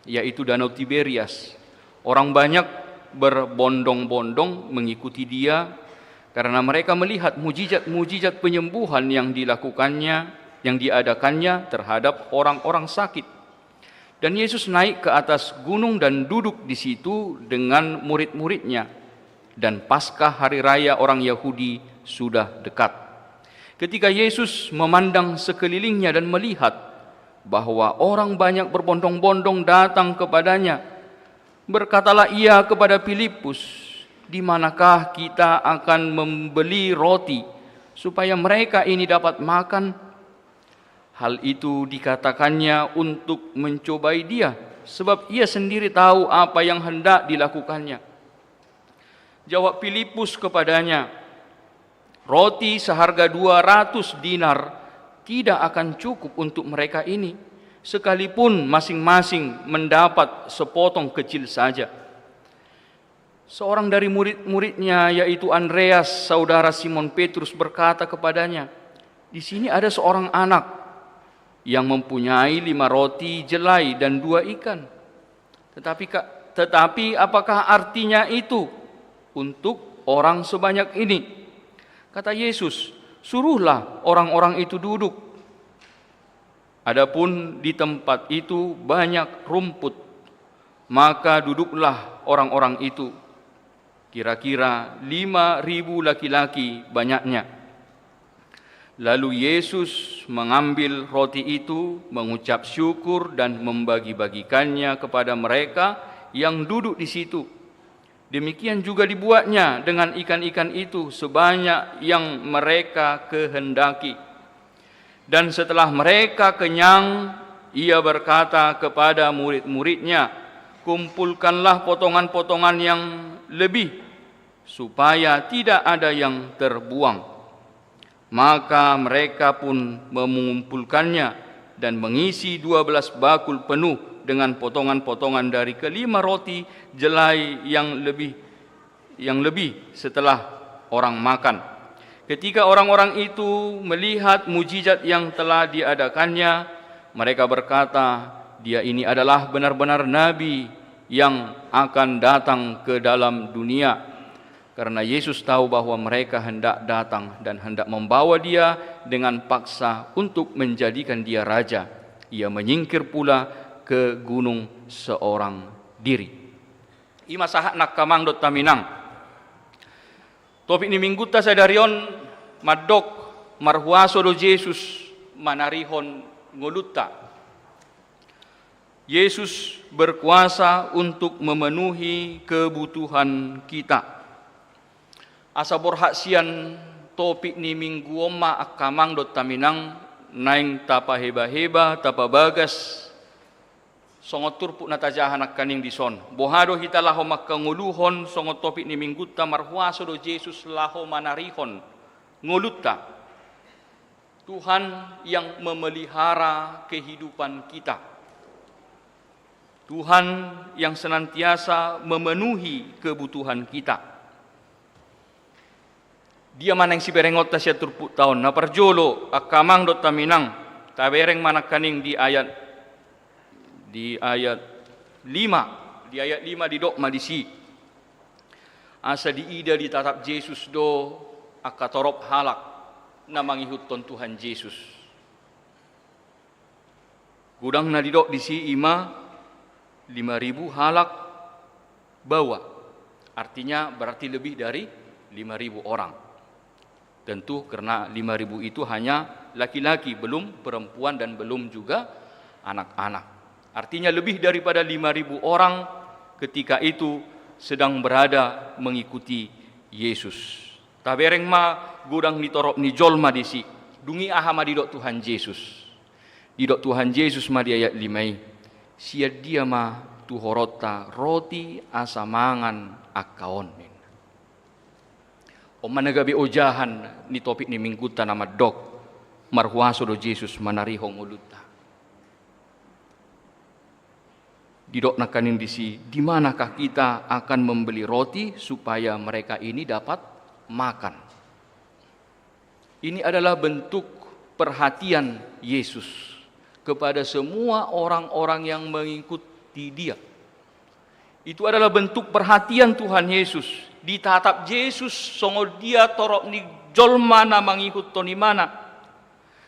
yaitu danau Tiberias. Orang banyak berbondong-bondong mengikuti dia karena mereka melihat mujizat-mujizat penyembuhan yang dilakukannya, yang diadakannya terhadap orang-orang sakit. Dan Yesus naik ke atas gunung dan duduk di situ dengan murid-muridnya. Dan Paskah hari raya orang Yahudi sudah dekat. Ketika Yesus memandang sekelilingnya dan melihat bahwa orang banyak berbondong-bondong datang kepadanya, berkatalah ia kepada Filipus, "Di manakah kita akan membeli roti supaya mereka ini dapat makan?" Hal itu dikatakannya untuk mencobai dia, sebab ia sendiri tahu apa yang hendak dilakukannya. Jawab Filipus kepadanya, "Roti seharga 200 dinar tidak akan cukup untuk mereka ini, sekalipun masing-masing mendapat sepotong kecil saja. Seorang dari murid-muridnya, yaitu Andreas, saudara Simon Petrus, berkata kepadanya, "Di sini ada seorang anak yang mempunyai 5 roti jelai dan 2 ikan. Tetapi apakah artinya itu untuk orang sebanyak ini?" Kata Yesus, "Suruhlah orang-orang itu duduk." Adapun di tempat itu banyak rumput, maka duduklah orang-orang itu. Kira-kira 5.000 laki-laki banyaknya. Lalu Yesus mengambil roti itu, mengucap syukur dan membagi-bagikannya kepada mereka yang duduk di situ. Demikian juga dibuatnya dengan ikan-ikan itu sebanyak yang mereka kehendaki. Dan setelah mereka kenyang, ia berkata kepada murid-muridnya, "Kumpulkanlah potongan-potongan yang lebih, supaya tidak ada yang terbuang." Maka mereka pun mengumpulkannya dan mengisi 12 bakul penuh dengan potongan-potongan dari ke-5 roti jelai yang lebih setelah orang makan. Ketika orang-orang itu melihat mujizat yang telah diadakannya, mereka berkata, "Dia ini adalah benar-benar nabi yang akan datang ke dalam dunia." Karena Yesus tahu bahwa mereka hendak datang dan hendak membawa dia dengan paksa untuk menjadikan dia raja, ia menyingkir pula ke gunung seorang diri. Ima sahat nak kamang dot taminang. Topik ni mingguta sadarion madok marhuaso do Yesus manarihon ngoluta. Yesus berkuasa untuk memenuhi kebutuhan kita. Asa borhaksian topik ni minggu oma akamang dot taminang naing tapa heba-heba tapa bagas songot turpuk natajahan akaning dison. Bohado hita laho makanguluhon songot topik ni minggu tamarhuaso do Yesus laho manarihon nguluta. Tuhan yang memelihara kehidupan kita. Tuhan yang senantiasa memenuhi kebutuhan kita. Dia manang si berengot ta siya turpuk taon na parjolo akamang dot taminang tabereng manakaning di ayat 5 di dok madisi asa diida ditatap Yesus do akatorop halak na mangihuton Tuhan Yesus. Gudang na di dok disi 5.000 halak bawa, artinya berarti lebih dari 5.000 orang. Tentu karena 5.000 itu hanya laki-laki, belum perempuan dan belum juga anak-anak. Artinya lebih daripada 5.000 orang ketika itu sedang berada mengikuti Yesus. Tabereng ma gudang nitorop ni jolma disi. Dungi ahama didok Tuhan Yesus. Didok Tuhan Yesus ma di ayat 5. Sia dia ma tuhorota roti asamangan akaon. O managabi ojahan ni topik ni mingguta nama dok marhuaso do Yesus manarihong uluta. Didok nakanin disi, di manakah kita akan membeli roti supaya mereka ini dapat makan? Ini adalah bentuk perhatian Yesus kepada semua orang-orang yang mengikuti Dia. Itu adalah bentuk perhatian Tuhan Yesus. Ditatap Yesus songo dia torok ni jolma na mangihuton ni mana.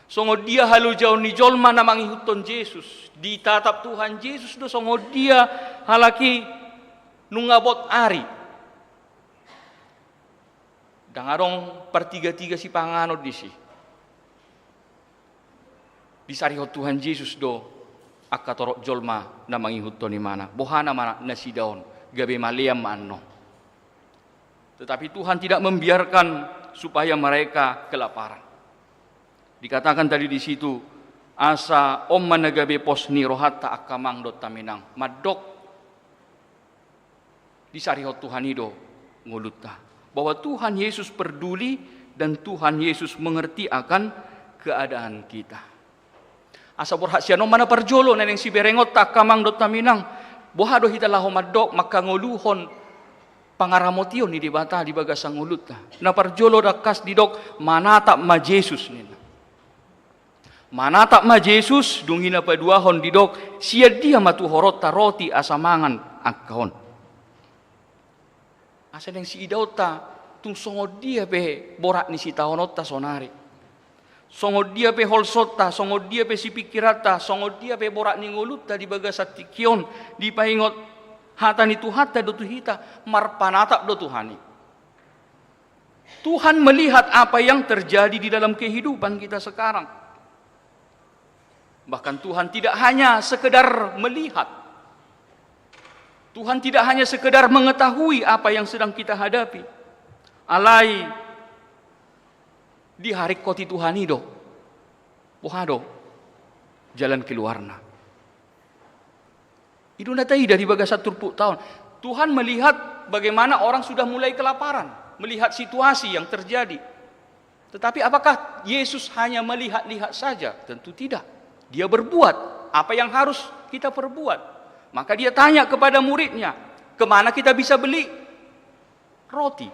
Songo dia halu jauh ni jolma na mangihuton Yesus. Ditatap Tuhan Yesus do songo dia halaki nungabot ari. Dangarong pertiga-tiga si panganod disi. Disarihot Tuhan Yesus do akatorok jolma na mangihuton ni mana. Bohana mana nasi daun gabe maleam manno. Tetapi Tuhan tidak membiarkan supaya mereka kelaparan. Dikatakan tadi di situ, asa om managabe posni rohata akamang dot taminang. Madok disarihot Tuhan ido nguluta. Bahwa Tuhan Yesus peduli dan Tuhan Yesus mengerti akan keadaan kita. Asa borhak siano mana parjolo neneng si berengot tak kamang dot taminang. Bohado hita laho madok maka ngoluhon pangaramotio ni di bata di bagasang ulut lah. Na parjolo dakas didok manatap ma Jesus nina. Manatap ma Jesus dungina paduahon didok sia dia matu horot roti asamangan akahon. Asa neng si idauta tung songo dia pe borak ni si tahonota sonari. Songo dia pe holsota, songo dia pe si pikirata, songo dia pe borak ni ngolutta di bagasat tikion, di paingot hata ni tuhata do tuhita, marpanatap do Tuhani. Tuhan melihat apa yang terjadi di dalam kehidupan kita sekarang. Bahkan Tuhan tidak hanya sekedar melihat. Tuhan tidak hanya sekedar mengetahui apa yang sedang kita hadapi. Alai di hari koti Tuhan itu, pohado jalan keluarna. Itu natai dari bagasat turpuk tahun. Tuhan melihat bagaimana orang sudah mulai kelaparan, melihat situasi yang terjadi. Tetapi apakah Yesus hanya melihat-lihat saja? Tentu tidak. Dia berbuat apa yang harus kita perbuat. Maka dia tanya kepada muridnya, kemana kita bisa beli roti?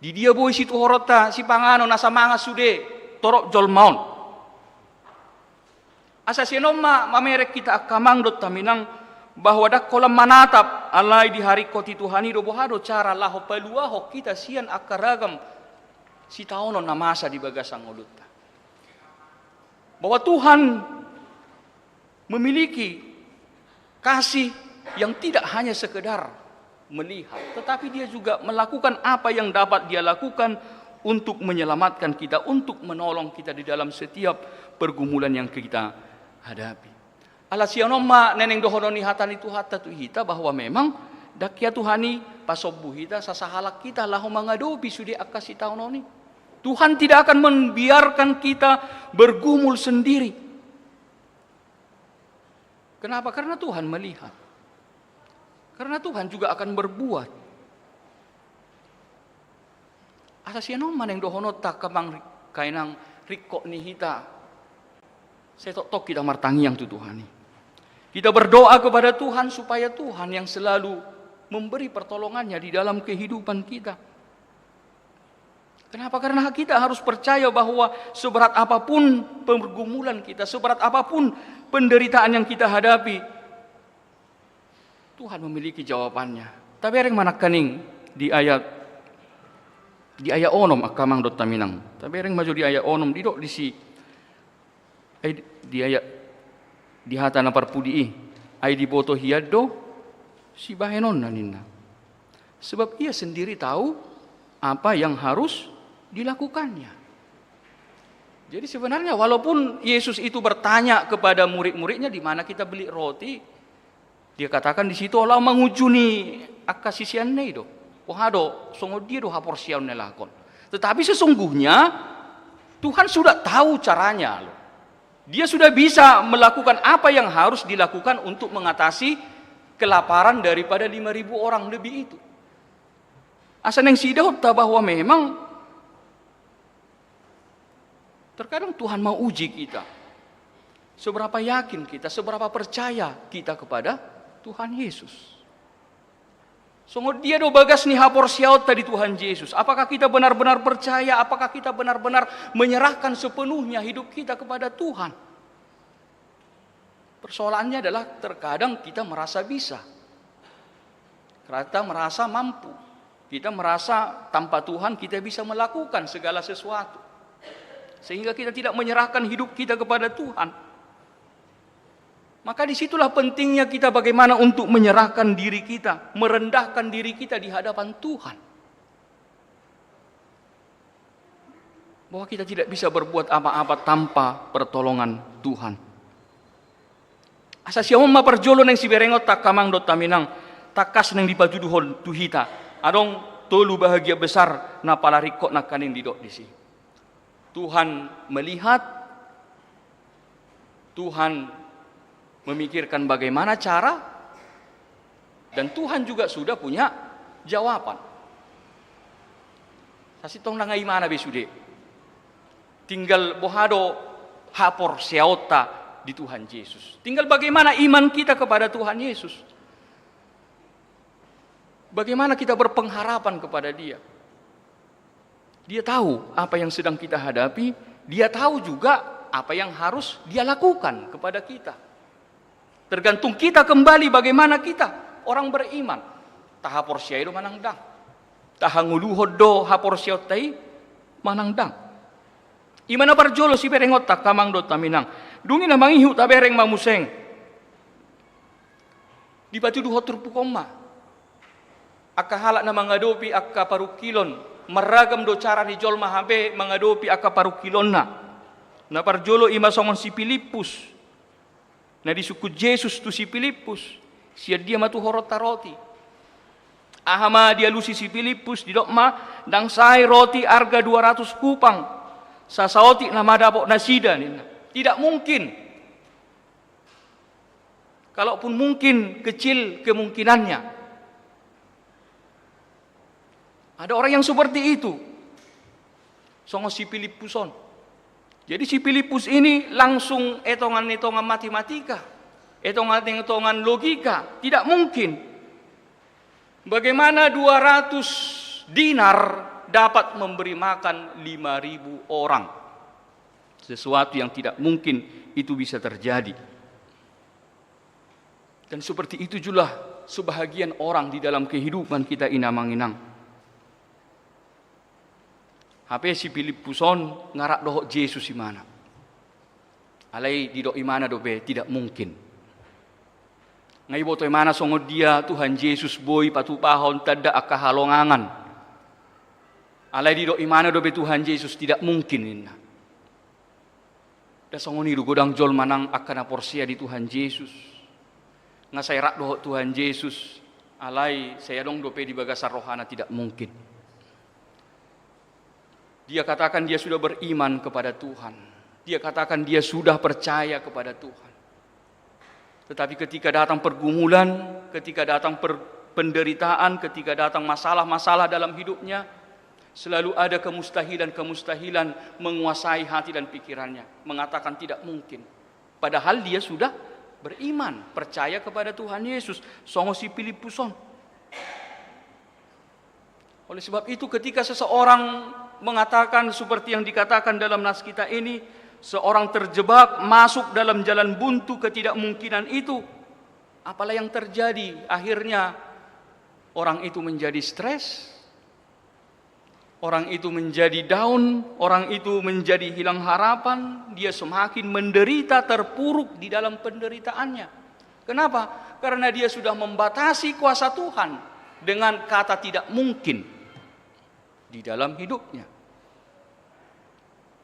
Di dia boy situ horota si pangano nasa manga sude torok jolmaon. Asa sinoma mamerek kita akamang dot taminang bahwa dak kolam manatap alai di hari koti Tuhani do bohado cara laho peluaho kita sian akaragam si taono namasa di bagasang ulutta. Bahwa Tuhan memiliki kasih yang tidak hanya sekedar melihat, tetapi dia juga melakukan apa yang dapat dia lakukan untuk menyelamatkan kita, untuk menolong kita di dalam setiap pergumulan yang kita hadapi. Alasianoma neneng dohononi hatani tu hatta tu hita bahwa memang dakia Tuhani pasobu hita sasahalak kita laho mangadobi sudi akasi taunoni. Tuhan tidak akan membiarkan kita bergumul sendiri. Kenapa? Karena Tuhan melihat. Karena Tuhan juga akan berbuat. Asasiano maneng dohono tak kamang kainang rikok ni hita. Saya tok kita martangi yang tu Tuhani. Kita berdoa kepada Tuhan supaya Tuhan yang selalu memberi pertolongannya di dalam kehidupan kita. Kenapa? Karena kita harus percaya bahwa seberat apapun pergumulan kita, seberat apapun penderitaan yang kita hadapi, Tuhan memiliki jawabannya. Tapi yang mana kaning di ayat onom akamang dot taminang. Tapi yang maju di ayat onom didok di si di ayat di hata na parpudi ay di boto hiado si bahenon naninna. Sebab ia sendiri tahu apa yang harus dilakukannya. Jadi sebenarnya walaupun Yesus itu bertanya kepada murid-muridnya di mana kita beli roti, dia katakan di situ Allah mengujuni akasisian do. Pohado songo dia do haporsian nelakon. Tetapi sesungguhnya Tuhan sudah tahu caranya loh. Dia sudah bisa melakukan apa yang harus dilakukan untuk mengatasi kelaparan daripada 5.000 orang lebih itu. Asal yang sidahut bahwa memang terkadang Tuhan mau uji kita. Seberapa yakin kita, seberapa percaya kita kepada Tuhan Yesus. Songo dia do bagas ni hapor siaut tadi Tuhan Yesus. Apakah kita benar-benar percaya? Apakah kita benar-benar menyerahkan sepenuhnya hidup kita kepada Tuhan? Persoalannya adalah terkadang kita merasa bisa. Kita merasa mampu. Kita merasa tanpa Tuhan kita bisa melakukan segala sesuatu. Sehingga kita tidak menyerahkan hidup kita kepada Tuhan. Maka disitulah pentingnya kita bagaimana untuk menyerahkan diri kita, merendahkan diri kita di hadapan Tuhan. Bahwa kita tidak bisa berbuat apa-apa tanpa pertolongan Tuhan. Asasya umma perjolo neng siberengot tak kamang dot taminang, takas neng dipajuduhon tuhita. Adong tolu bahagia besar na palarikok na kaning didok disi. Tuhan melihat, Tuhan memikirkan bagaimana cara, dan Tuhan juga sudah punya jawaban. Sasi tong nangai mana besude. Tinggal bohado hapor seota di Tuhan Yesus. Tinggal bagaimana iman kita kepada Tuhan Yesus. Bagaimana kita berpengharapan kepada Dia. Dia tahu apa yang sedang kita hadapi, Dia tahu juga apa yang harus Dia lakukan kepada kita. Tergantung kita kembali bagaimana kita orang beriman. Tahapor siya itu manangdang. Tahanguluhod do hapor siya tay manangdang. Imana parjolo si perengot tak kamang do taminang. Dungi na mangihu tabereng mamuseng. Di batu duho turpukoma. Akka halak na mangadopi akka parukilon. Maragam do cara ni jol mahabe mangadopi akka parukilon na. Na parjolo ima songon si Filipus. Na di suku Yesus tu si Filipus. Siya dia matu horot taroti. Ahama dia lusi si Filipus di dokma dang sai roti harga 200 kupang. Sasaoti na madapok nasida nina. Tidak mungkin. Kalaupun mungkin kecil kemungkinannya. Ada orang yang seperti itu. Songo si Filipuson. Jadi si Filipus ini langsung etongan-etongan matematika. Etongan-etongan logika. Tidak mungkin. Bagaimana 200 dinar dapat memberi makan 5.000 orang? Sesuatu yang tidak mungkin itu bisa terjadi. Dan seperti itu juga sebahagian orang di dalam kehidupan kita inamang-inang. Hape si Filipuson ngarak dohok Yesus di mana? Alai di doh imana dobe tidak mungkin. Ngai boto mana songo dia Tuhan Yesus boy patupahon tada akahalongangan. Alai di do imana dobe Tuhan Yesus tidak mungkin inna. Da songo niru godang jol manang akana porsia di Tuhan Yesus. Ngasai rak doh Tuhan Yesus. Alai saya dong dope di bagasar rohana tidak mungkin. Dia katakan dia sudah beriman kepada Tuhan. Dia katakan dia sudah percaya kepada Tuhan. Tetapi ketika datang pergumulan, ketika datang penderitaan, ketika datang masalah-masalah dalam hidupnya, selalu ada kemustahilan-kemustahilan menguasai hati dan pikirannya. Mengatakan tidak mungkin. Padahal dia sudah beriman, percaya kepada Tuhan Yesus. Songo si Filipuson. Oleh sebab itu ketika seseorang mengatakan seperti yang dikatakan dalam nas kita ini, seorang terjebak masuk dalam jalan buntu ketidakmungkinan itu, apalah yang terjadi? Akhirnya orang itu menjadi stres, orang itu menjadi down, orang itu menjadi hilang harapan, dia semakin menderita, terpuruk di dalam penderitaannya. Kenapa? Karena dia sudah membatasi kuasa Tuhan dengan kata tidak mungkin di dalam hidupnya.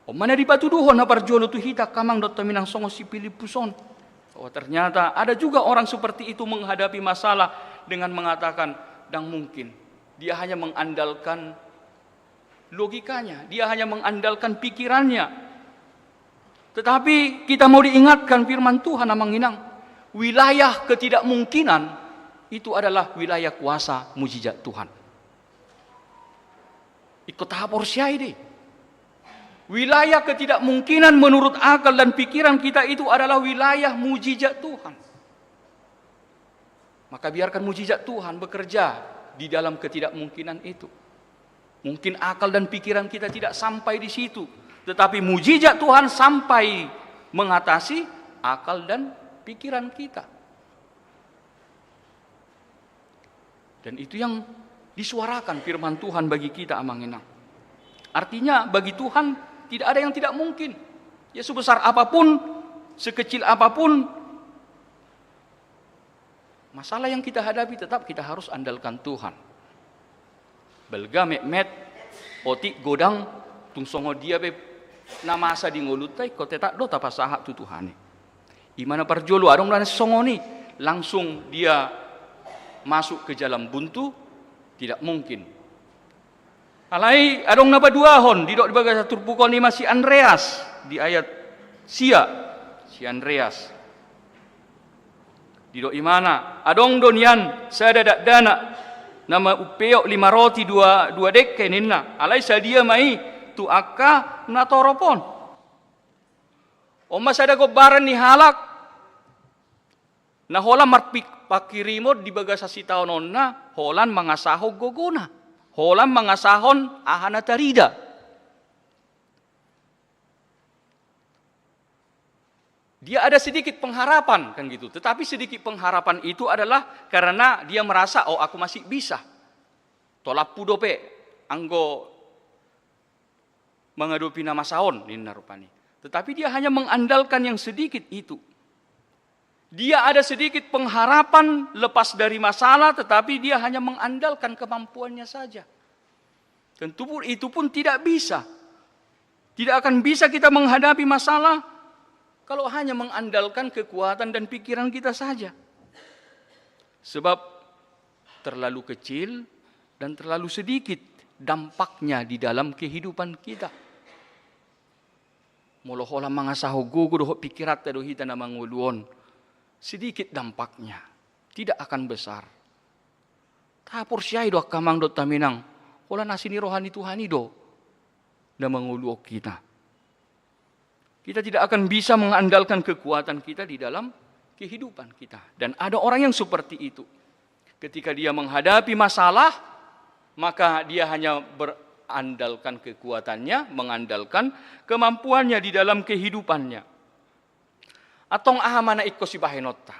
Mana di batu duhon napar jolo tu hita kamang dot minang songo si Filipuson. Oh ternyata ada juga orang seperti itu menghadapi masalah dengan mengatakan dang mungkin. Dia hanya mengandalkan logikanya, dia hanya mengandalkan pikirannya. Tetapi kita mau diingatkan firman Tuhan amang inang, wilayah ketidakmungkinan itu adalah wilayah kuasa mujizat Tuhan. Ikut tahap orsiai deh. Wilayah ketidakmungkinan menurut akal dan pikiran kita itu adalah wilayah mujizat Tuhan. Maka biarkan mujizat Tuhan bekerja di dalam ketidakmungkinan itu. Mungkin akal dan pikiran kita tidak sampai di situ, tetapi mujizat Tuhan sampai mengatasi akal dan pikiran kita. Dan itu yang disuarakan firman Tuhan bagi kita amang-inang. Artinya bagi Tuhan tidak ada yang tidak mungkin. Ya sebesar apapun, sekecil apapun, masalah yang kita hadapi tetap kita harus andalkan Tuhan. Belga met otik godang tung songo dia be namasa di ngolutai ko tetak do tapasaha tu Tuhane. Imana parjolo adong dan songo ni langsung dia masuk ke jalan buntu, tidak mungkin. Alai adong napa duahon di dok dibaga turpukon ni si Andreas di ayat si Andreas di dok imana adong donian sada dak dana nama upeok 5 roti 2 dek keninna alai sadia mai tu akka na toropon O masada gobaran ni halak. Na holan marpakirimo di bagasa si taonon na holan mangasahog gogona. Holan mangasahon ahana tarida. Dia ada sedikit pengharapan kan gitu. Tetapi sedikit pengharapan itu adalah karena dia merasa, oh aku masih bisa. Tolak pudope anggo menghadapi nama sahon ini rupani. Tetapi dia hanya mengandalkan yang sedikit itu. Dia ada sedikit pengharapan lepas dari masalah, tetapi dia hanya mengandalkan kemampuannya saja. Tentu itu pun tidak bisa. Tidak akan bisa kita menghadapi masalah kalau hanya mengandalkan kekuatan dan pikiran kita saja. Sebab terlalu kecil dan terlalu sedikit dampaknya di dalam kehidupan kita. Molohola mangasaho gugu doho pikirat do hita na manguluon. Sedikit dampaknya, tidak akan besar. Tapor siyai do kamang do taminang, wala nasini rohani Tuhani do na manguluok kita. Kita tidak akan bisa mengandalkan kekuatan kita di dalam kehidupan kita. Dan ada orang yang seperti itu. Ketika dia menghadapi masalah, maka dia hanya berandalkan kekuatannya, mengandalkan kemampuannya di dalam kehidupannya. Atong ahamana ikko si bahenota.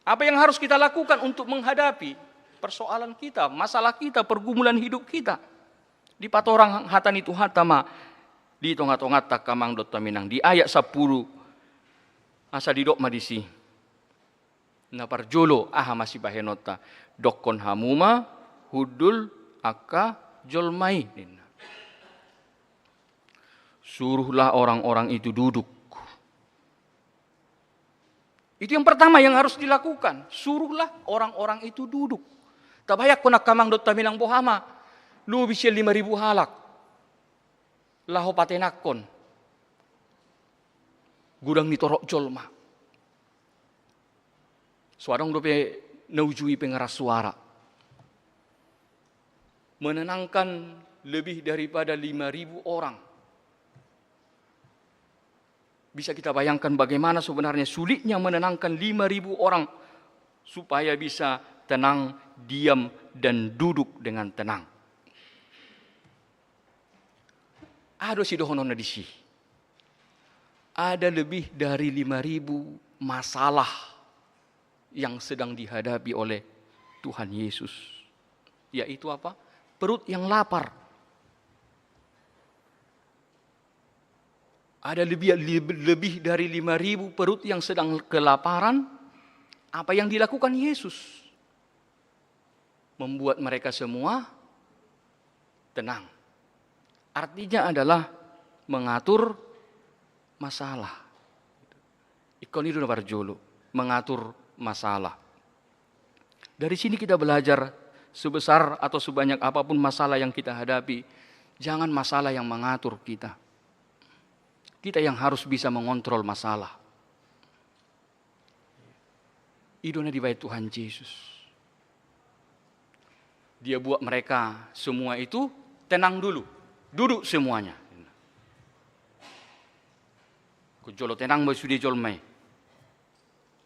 Apa yang harus kita lakukan untuk menghadapi persoalan kita, masalah kita, pergumulan hidup kita? Di patorang hatani itu hatama di tongat-tongat kamang dot taminang di ayat 10 asa didok madisi. Na parjolo ahama si bahenota dokon hamuma hudul aka jolmai. Suruhlah orang-orang itu duduk. Itu yang pertama yang harus dilakukan. Suruhlah orang-orang itu duduk. Tabayak ko nakamang dot taminang bohama. Lubi siya 5,000 halak. Laho patenakon. Gudang ni torok jolma. Suarang dope naujui pengeras suara. Menenangkan lebih daripada 5,000 orang. Bisa kita bayangkan bagaimana sebenarnya sulitnya menenangkan 5,000 orang supaya bisa tenang, diam, dan duduk dengan tenang. Ada si dohonon disi. Ada lebih dari 5,000 masalah yang sedang dihadapi oleh Tuhan Yesus. Yaitu apa? Perut yang lapar. Ada lebih dari 5,000 perut yang sedang kelaparan. Apa yang dilakukan Yesus? Membuat mereka semua tenang. Artinya adalah mengatur masalah. Ikon itu barjolo, mengatur masalah. Dari sini kita belajar sebesar atau sebanyak apapun masalah yang kita hadapi, jangan masalah yang mengatur kita. Kita yang harus bisa mengontrol masalah. Idona dibayar Tuhan Yesus. Dia buat mereka semua itu tenang dulu. Duduk semuanya. Kujolo tenang bersudia jolmai.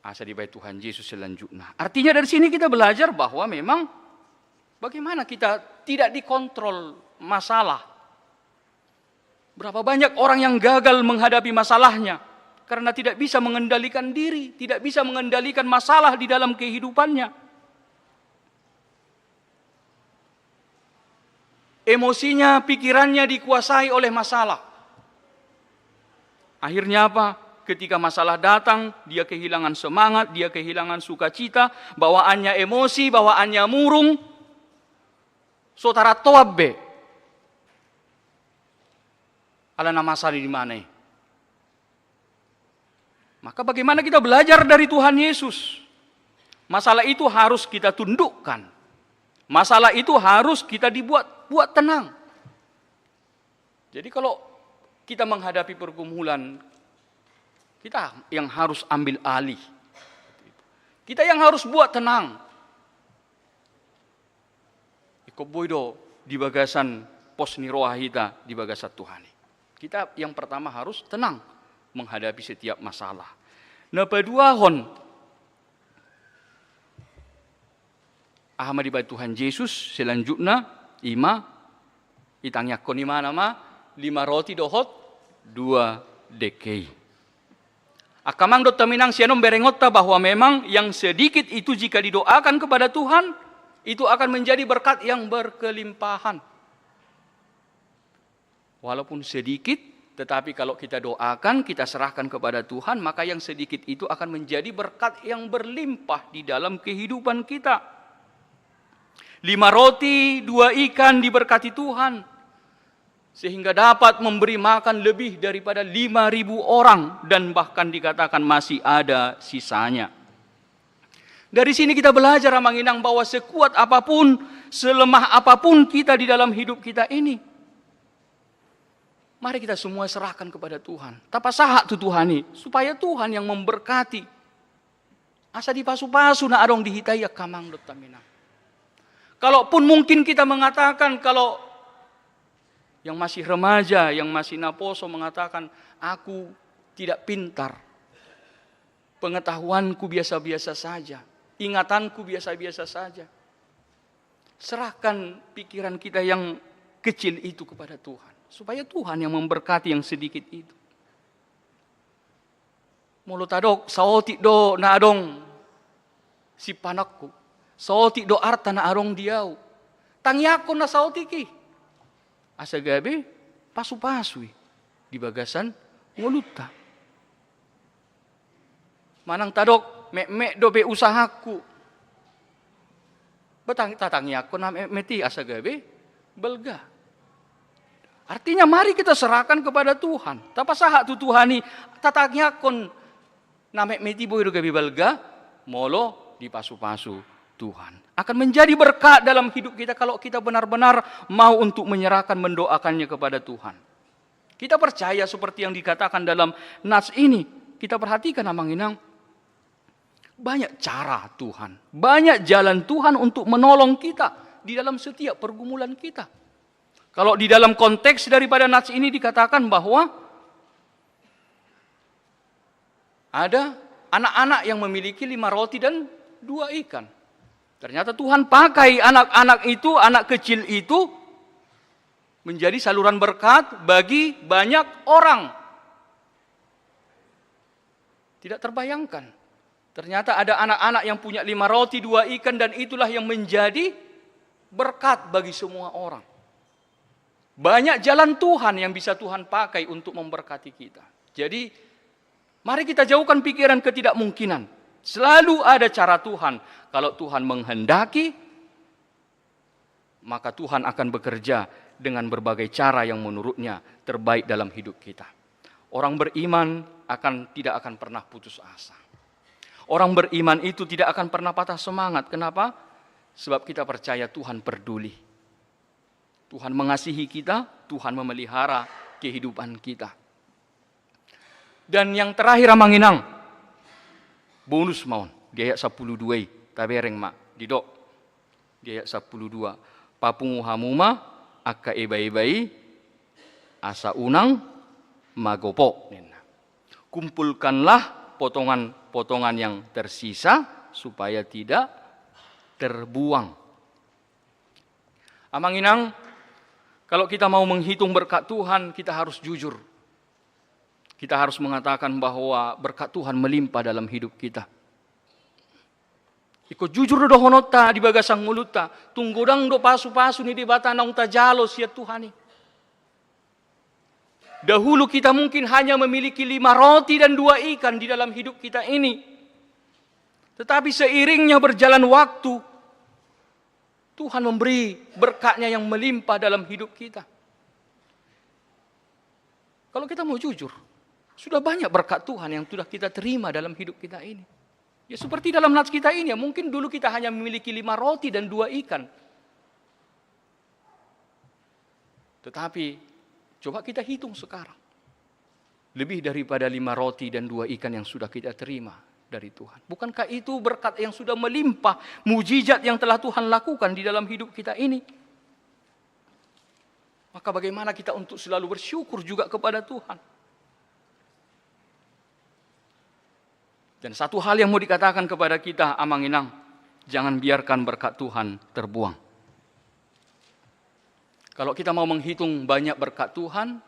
Asa dibayar Tuhan Yesus selanjutnya. Artinya dari sini kita belajar bahwa memang bagaimana kita tidak dikontrol masalah. Berapa banyak orang yang gagal menghadapi masalahnya karena tidak bisa mengendalikan diri, tidak bisa mengendalikan masalah di dalam kehidupannya. Emosinya, pikirannya dikuasai oleh masalah. Akhirnya apa? Ketika masalah datang, dia kehilangan semangat, dia kehilangan sukacita, bawaannya emosi, bawaannya murung. Saudara toabe. Ala nama masalah di mana? Maka bagaimana kita belajar dari Tuhan Yesus? Masalah itu harus kita tundukkan. Masalah itu harus kita buat tenang. Jadi kalau kita menghadapi pergumulan, kita yang harus ambil alih. Kita yang harus buat tenang. Iko boydo di bagasan pos niroahita di bagasan Tuhan. Kita yang pertama harus tenang. menghadapi setiap masalah. Napaduahon Ahmad iba Tuhan Yesus selanjutnya ima itangyak ko ni mana ma 5 roti dohot 2 dekei. Akamang dot taminang sianom berengotta bahwa memang yang sedikit itu jika didoakan kepada Tuhan itu akan menjadi berkat yang berkelimpahan. Walaupun sedikit, tetapi kalau kita doakan, kita serahkan kepada Tuhan, maka yang sedikit itu akan menjadi berkat yang berlimpah di dalam kehidupan kita. 5 roti, 2 ikan diberkati Tuhan, sehingga dapat memberi makan lebih daripada 5.000 orang, dan bahkan dikatakan masih ada sisanya. Dari sini kita belajar Amanginang bahwa sekuat apapun, selemah apapun kita di dalam hidup kita ini, mari kita semua serahkan kepada Tuhan. Tapasahak tu Tuhani, supaya Tuhan yang memberkati. Asa dipasu-pasu na arong dihitai kamang dot taminang. Kalaupun mungkin kita mengatakan, kalau yang masih remaja, yang masih naposo mengatakan, aku tidak pintar, pengetahuanku biasa-biasa saja, ingatanku biasa-biasa saja. Serahkan pikiran kita yang kecil itu kepada Tuhan, supaya Tuhan yang memberkati yang sedikit itu. Mulut adok, saotik do na adong si panakku, saotik do arta na arong diau, tangyakon na saotiki. Asa gabi, pasu-pasui di bagasan nguluta. Manang tadok, mek-mek do be usahaku. Betang tatangyak ko na mek-meti asa gabi, belga. Artinya mari kita serahkan kepada Tuhan. Tapasahak tu Tuhani, tatangyak kon na mek-meti boy do gabi belga, molo di pasu-pasu Tuhan. Akan menjadi berkat dalam hidup kita kalau kita benar-benar mau untuk menyerahkan, mendoakannya kepada Tuhan. Kita percaya seperti yang dikatakan dalam nas ini. Kita perhatikan Amanginang, banyak cara Tuhan, banyak jalan Tuhan untuk menolong kita di dalam setiap pergumulan kita. Kalau di dalam konteks daripada nas ini dikatakan bahwa ada anak-anak yang memiliki 5 roti dan 2 ikan. Ternyata Tuhan pakai anak-anak itu, anak kecil itu, menjadi saluran berkat bagi banyak orang. Tidak terbayangkan. Ternyata ada anak-anak yang punya 5 roti, 2 ikan, dan itulah yang menjadi berkat bagi semua orang. Banyak jalan Tuhan yang bisa Tuhan pakai untuk memberkati kita. Jadi, mari kita jauhkan pikiran ketidakmungkinan. Selalu ada cara Tuhan. Kalau Tuhan menghendaki, maka Tuhan akan bekerja dengan berbagai cara yang menurutnya terbaik dalam hidup kita. Orang beriman tidak akan pernah putus asa. Orang beriman itu tidak akan pernah patah semangat. Kenapa? Sebab kita percaya Tuhan peduli. Tuhan mengasihi kita, Tuhan memelihara kehidupan kita. Dan yang terakhir Amanginang, bonus maun di ayat 12 tabereng mak didok di ayat 12 papungu hamuma akka ebai-ebai asa unang magopo. Kumpulkanlah potongan-potongan yang tersisa supaya tidak terbuang. Amanginang, kalau kita mau menghitung berkat Tuhan, kita harus jujur. Kita harus mengatakan bahwa berkat Tuhan melimpah dalam hidup kita. Iko jujur do honota di bagasang muluta, tunggodang do pasu-pasu ni di batanang tajalo siya Tuhani. Dahulu kita mungkin hanya memiliki 5 roti dan 2 ikan di dalam hidup kita ini. Tetapi seiringnya berjalan waktu, Tuhan memberi berkatnya yang melimpah dalam hidup kita. Kalau kita mau jujur, sudah banyak berkat Tuhan yang sudah kita terima dalam hidup kita ini. Ya seperti dalam nats kita ini, ya mungkin dulu kita hanya memiliki 5 roti dan 2 ikan. Tetapi coba kita hitung sekarang. Lebih daripada 5 roti dan 2 ikan yang sudah kita terima dari Tuhan. Bukankah itu berkat yang sudah melimpah, mujizat yang telah Tuhan lakukan di dalam hidup kita ini? Maka bagaimana kita untuk selalu bersyukur juga kepada Tuhan? Dan satu hal yang mau dikatakan kepada kita, amang inang, jangan biarkan berkat Tuhan terbuang. Kalau kita mau menghitung banyak berkat Tuhan,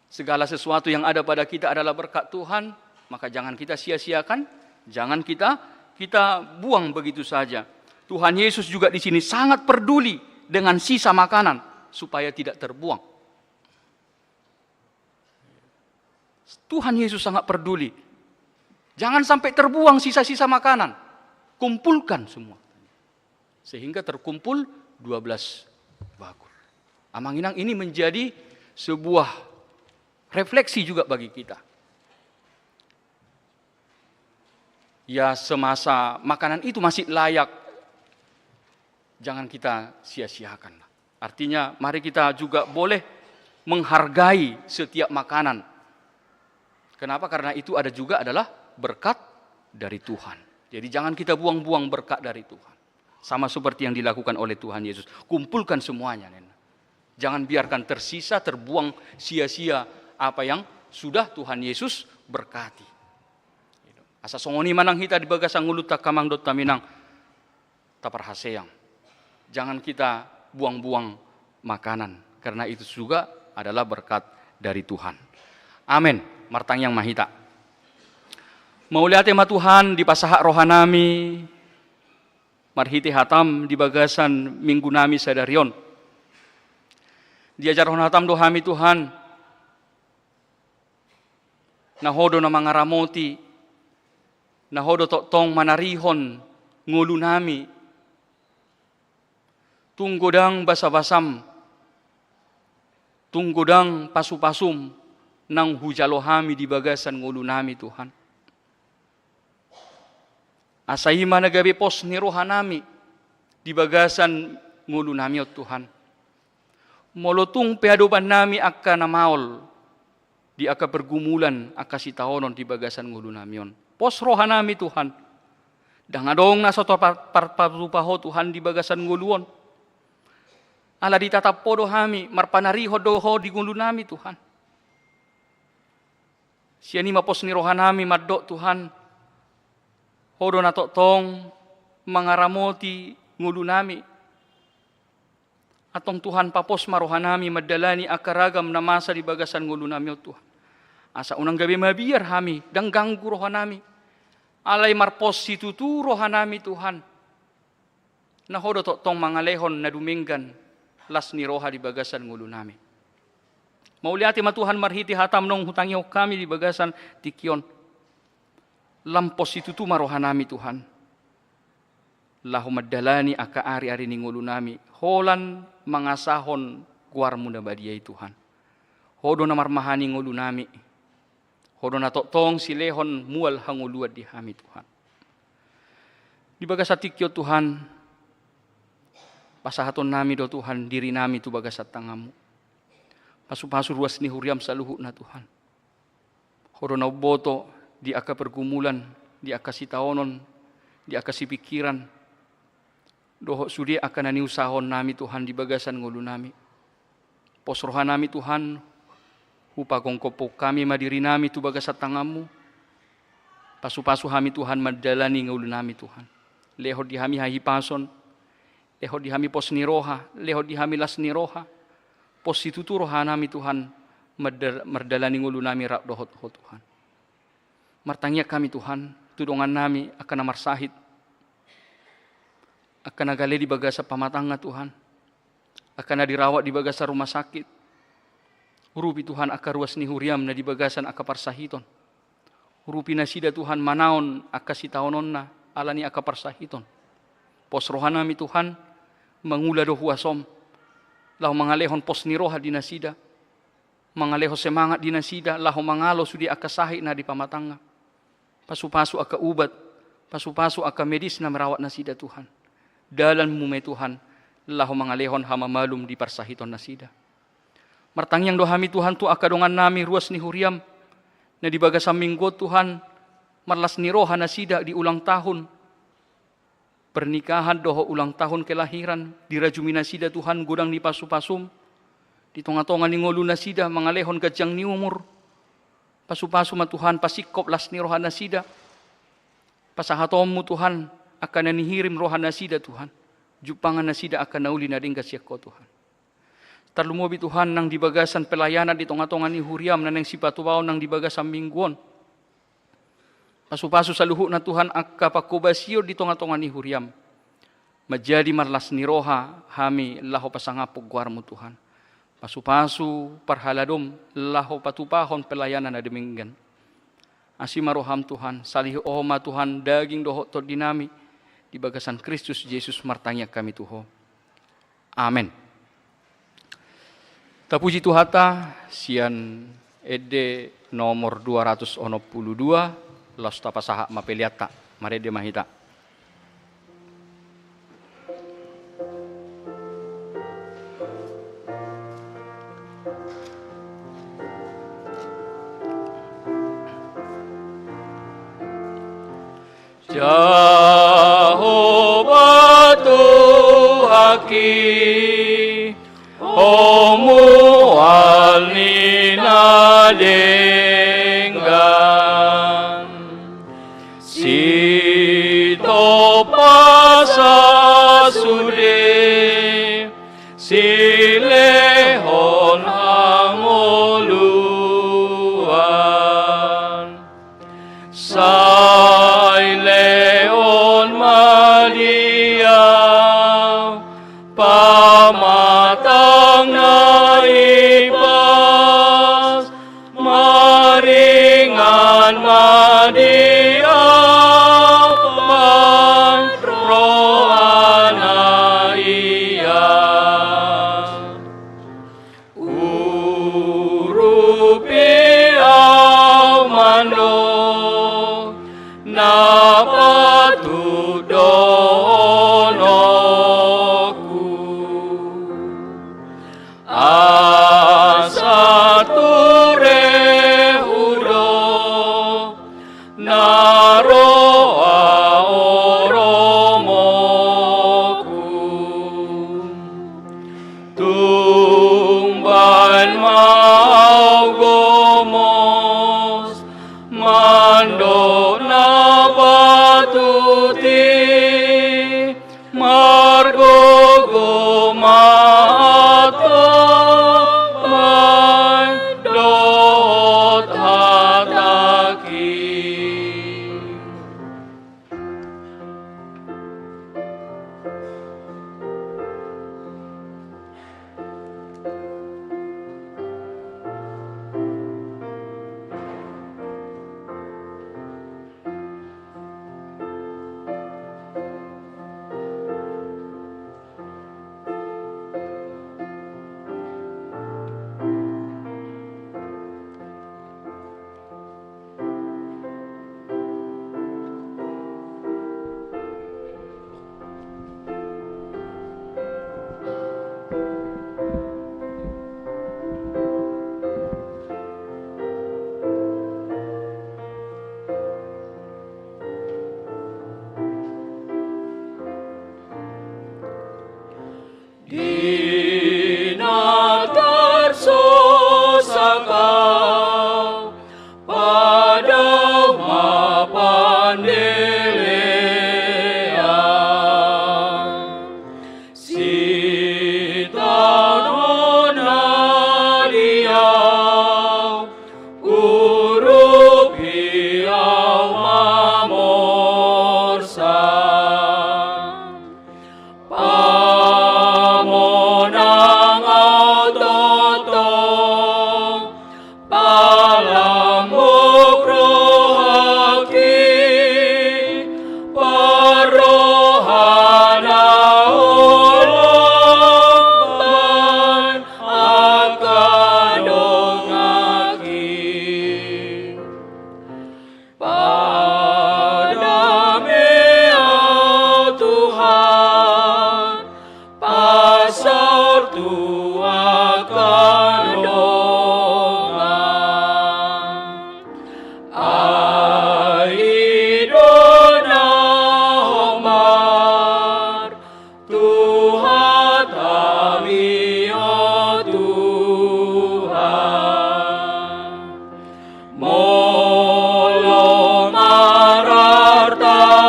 segala sesuatu yang ada pada kita adalah berkat Tuhan, maka jangan kita sia-siakan, jangan kita buang begitu saja. Tuhan Yesus juga di sini sangat peduli dengan sisa makanan supaya tidak terbuang. Tuhan Yesus sangat peduli. Jangan sampai terbuang sisa-sisa makanan. Kumpulkan semua. Sehingga terkumpul 12 bakul. Amang inang, ini menjadi sebuah refleksi juga bagi kita. Ya, semasa makanan itu masih layak, jangan kita sia-siakan. Artinya mari kita juga boleh menghargai setiap makanan. Kenapa? Karena itu adalah berkat dari Tuhan. Jadi jangan kita buang-buang berkat dari Tuhan. Sama seperti yang dilakukan oleh Tuhan Yesus. Kumpulkan semuanya. Jangan biarkan tersisa, terbuang sia-sia apa yang sudah Tuhan Yesus berkati. Asa songoni manang hita di bagasang ulut takamang dot taminang taparhaseang. Jangan kita buang-buang makanan. Karena itu juga adalah berkat dari Tuhan. Amin. Martang yang mahita. Maulia tema Tuhan di pasahak rohanami, marhiti hatam di bagasan minggu nami sadarion. Diajar rohan hatam dohami Tuhan, nahodo na mangaramoti, nahodo tong manarihon ngulu nami, tunggodang basa-basam, tunggodang pasu-pasum, nang hujalohami di bagasan ngulu nami Tuhan. Asahima nagabi pos ni rohanami di bagasan ngulu nami o Tuhan. Molotung peadoban nami akka namaol di akka pergumulan akka sitaonon di bagasan ngulu namion. Pos rohanami Tuhan. Dangadong nasa to parparupaho Tuhan di bagasan nguluon. Ala ditatap podo hami marpanariho doho di ngulu nami Tuhan. Siani mapos ni rohanami maddo Tuhan. Hodo na tong mangaramoti ngulu nami. Atong Tuhan papos marohanami madalani akaragam na masa di bagasan ngulu nami o Tuhan. Asa unang gabi mabiyar hami dang ganggu rohanami. Alay marpos situtu rohanami Tuhan. Na hodo tong mangalehon na duminggan las ni roha di bagasan ngulu nami. Mauliati matuhan marhiti hatam nong hutangyo kami di bagasan tikyon. Lampos itu tu marohanami Tuhan. Lahu madalani aka ari-ari ni ngulu nami. Holan mangasahon guarmu na badiyay Tuhan. Hodo na marmahani ngulu nami. Hodo na tong silehon mual hanguluad di hami Tuhan. Di bagasat tikyo Tuhan. Pasahaton nami do Tuhan. Diri nami tu bagasat tangamu. Pasu-pasu ruas ni huriam sa luhut na Tuhan. Hodo na boto di aka pergumulan, di aka sitaonon, di aka sipikiran. Doho sudi akan nani usahon nami Tuhan di bagasan ngulu nami. Posrohan nami Tuhan, upagong kopo kami madiri nami tu bagasat tangamu. Pasu-pasu hami Tuhan madalani ngulu nami Tuhan. Lehod di hami hahipason, lehod di hami pos niroha, lehod di hami las niroha. Pos situtu roha nami Tuhan, merdalani ngulu nami rak dohot Tuhan. Martangya kami Tuhan, tudongan nami akan namarsahid, akan nagale di bagasa pamatanga Tuhan, akan dirawat di bagasa rumah sakit. Urupi Tuhan aka ruas ni huriam na di bagasan aka parsahiton. Urupi na sida Tuhan manaon aka sitaonon na alani aka parsahiton. Pos rohan nami Tuhan, mangula do huasom, lahu mangalehon pos ni roha di nasida, mangaleho semangat di nasida, lahu mangalo sudi aka sahid na di pamatanga. Pasu-pasu aka ubat, pasu-pasu aka medis na merawat nasida Tuhan. Dalan mume Tuhan, lahu mangalehon hamamalum di parsahiton nasida. Martangyang dohami Tuhan tu aka dongan nami ruas ni huriam, na di bagasam minggo Tuhan, marlas ni roha nasida di ulang tahun. Pernikahan doho ulang tahun kelahiran, dirajumi nasida Tuhan gudang ni pasu-pasum. Di tonga-tonga ni ngolu nasida, mangalehon gajang ni umur. Pasu-pasu ma Tuhan pasikop las ni roha nasida. Pasahatomu Tuhan akan nanihirim rohan nasida Tuhan. Jupangan nasida akan nauli na rin kasya ko Tuhan. Tarlumobi Tuhan nang dibagasan pelayanan di tonga-tonga ni Huriam na nang sipatubaw nang dibagasan mingguan. Pasu-pasu sa luho na Tuhan akapakubasyo di tonga-tonga ni Huriam. Majadi marlas ni roha hami laho pasangapog guarmo Tuhan. Pasu-pasu parhaladom laho patupahon pelayanan na deminggan. Asimaroham Tuhan, salih ohma Tuhan daging doho to dinami di bagasan Kristus Yesus martanya kami Tuho. Amen. Tapuji Tuhata sian ede nomor 262 los tapasaha mapeliata marede mahita. Jehovah Tuhaki Omual nina denggan Sito pasa sude Silehon hangoluan Leon Maria pamatang naipas maringan Maria panroana iya urupi mando napatudonoku asature hudo naroa oromoku tumban mau gomos mando napatuti margogo mato mandot hataki Dinatar sosakau pada mapandelean sitano nariau urupiau mamorsan pamonang autotong palamok rohaki parohana olong akadongaki padameo Tuhan pasar tua kadongan aidona homar Tuhan tamio Tuhan molong ararta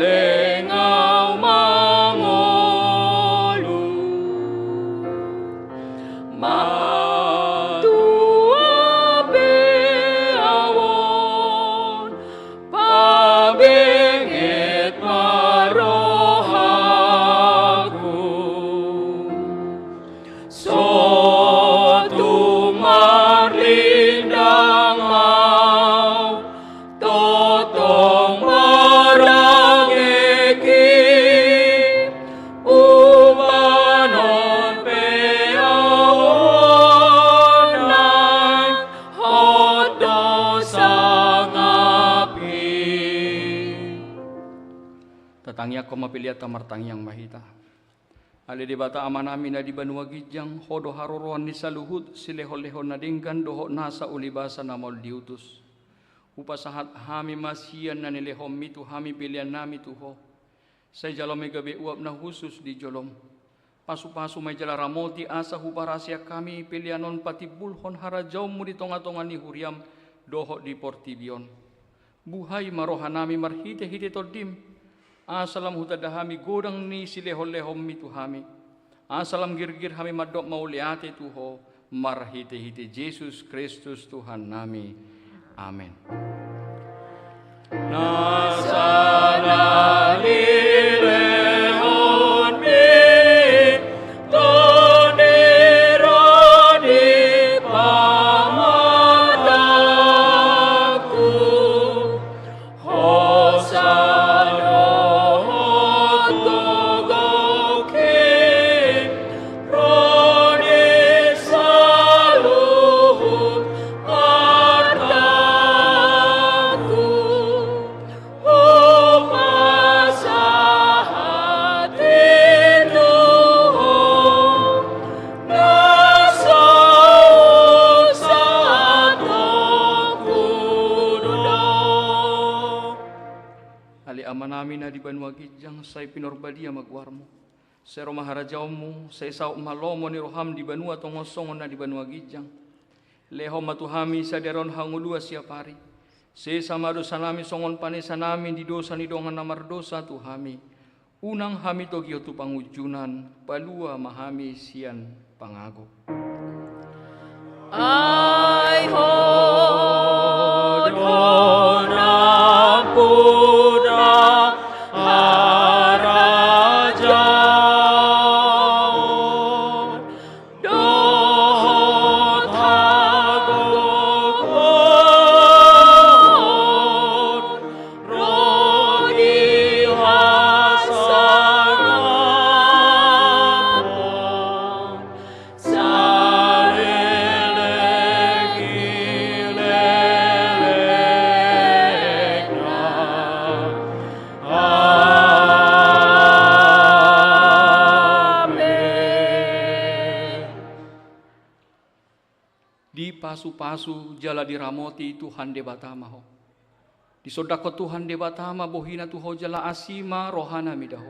Salelengau mangolu matua beawon pabenget marohaku sotu marlindang mau totong marangeki umanon peawonan hodo sangapi Tatangya ko mapiliat tamartang yang mahita. Ali di bata amanami na di banua gijang hodo haruruan ni saluhut sileho-leho na dinggan doho nasa ulibasa na mol diutus. Upasahat hami masian na nilehom mitu hami pilihan nami tuho. Say jalom gabi uap na husus di jolom. Pasu-pasu may jala ramoti asa huparasya kami pilihanon pati bulhon harajaw mo di tonga-tonga ni huriam doho di portibion. Buhay marohanami marhite-hite todim. Asalam hutadahami godang ni sileho-lehom mitu hami. Asalam girgir hami madok mauliate tuho marhite-hite Yesus Kristus Tuhan nami. Amin. Nasana lilehon mi tonironi pamadaku hosano hotogoki roni saluhut artaku Ali amanami na di banua gijang say pinorbadia magwarmo. Sero maharajawmu say sao malomo ni roham di banua tongosongon na di banua gijang. Leho matuhami sa deron hangulua siapari. Se sama dosa nami songon panesa nami di dosa ni dongan namar dosa tuhami. Unang hami togyo tu pangujunan palua mahami sian pangago. Ay hodona puna harajaon dohot hagokon rodi hasanapon Di pasu-pasu jala diramoti Tuhan debatama ho. Di sodako Tuhan debatama bohina tuho jala asima rohana midaho.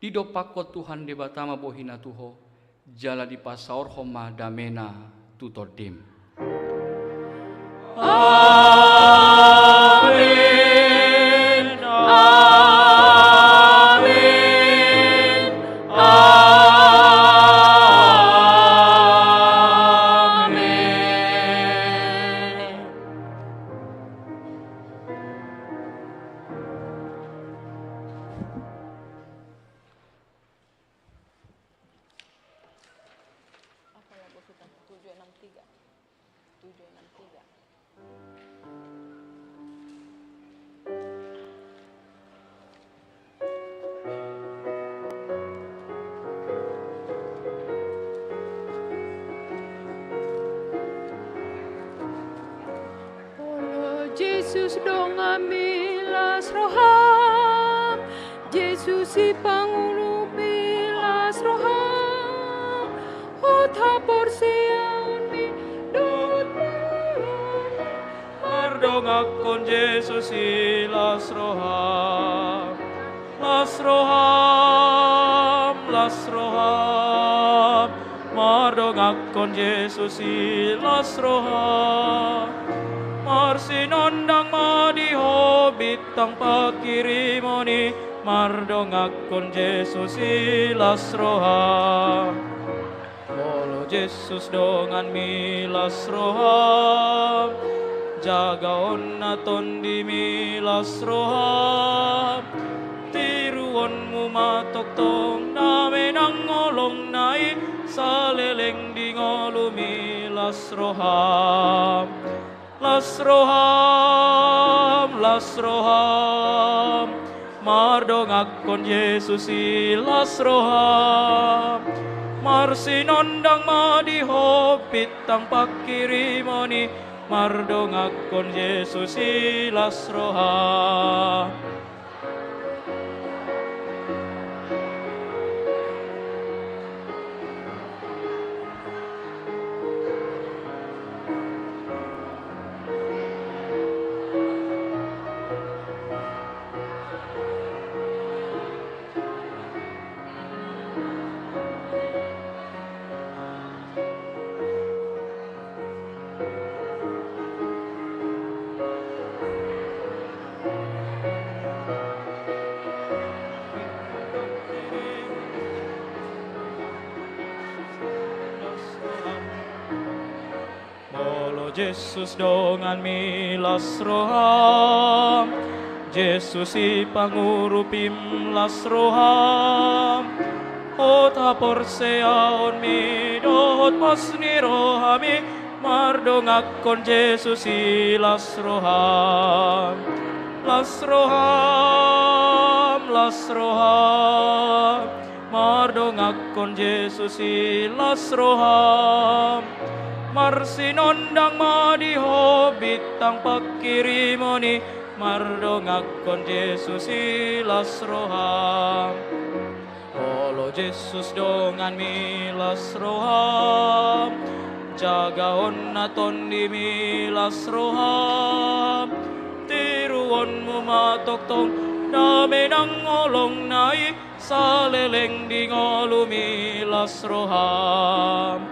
Di dopakko Tuhan debatama bohina tuho jala di pasaor homa damena tutodim. Amin, amin, amin. Apa lagu kita? 763. 763. Jesus dong amilas roham, Jesus si pangulupilas roham, hota porsian mi dot mardongakon Jesus si las roham, las roham, mardong mardongakon Yesus ilas roha marsinondang madihobit tang pakirimoni mardongakon Yesus ilas roha Olo Yesus dongan milas roha jagaon naton di milas roha tiruonmu matoktong name nang ngolong nai saleleng di ngolumi las roham mardongakon Yesus ilas roham marsinondang madihopit tang pakirimoni mardongakon Yesus ilas roham Yesus dongan milas roham Yesus ipangurupim las roham Ot hapor seaon mi dohot pas ni rohami mardongakon Yesus ilas roham mardongakon Yesus ilas roham marsinondang madihobit tang pakirimoni mardongakon Yesus ilas roham Olo Yesus dongan milas roham jagaon naton di milas roham tiruonmu matoktong name nang ngolong nai saleleng di ngolumi las roham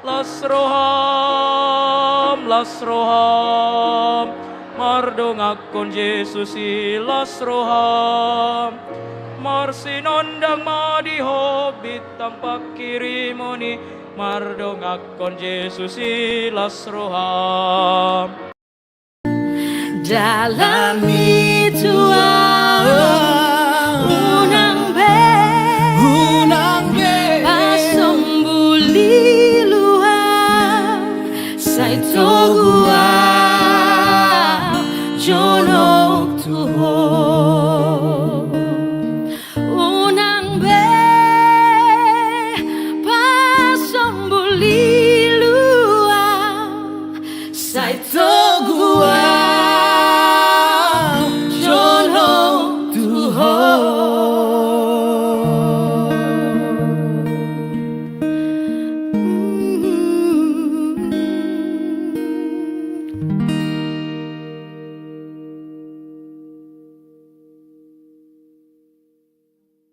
las roham mardongakon Yesus ilas roham marsinondang madihobit tang pakirimoni mardongakon Yesus ilas roham Jalan itu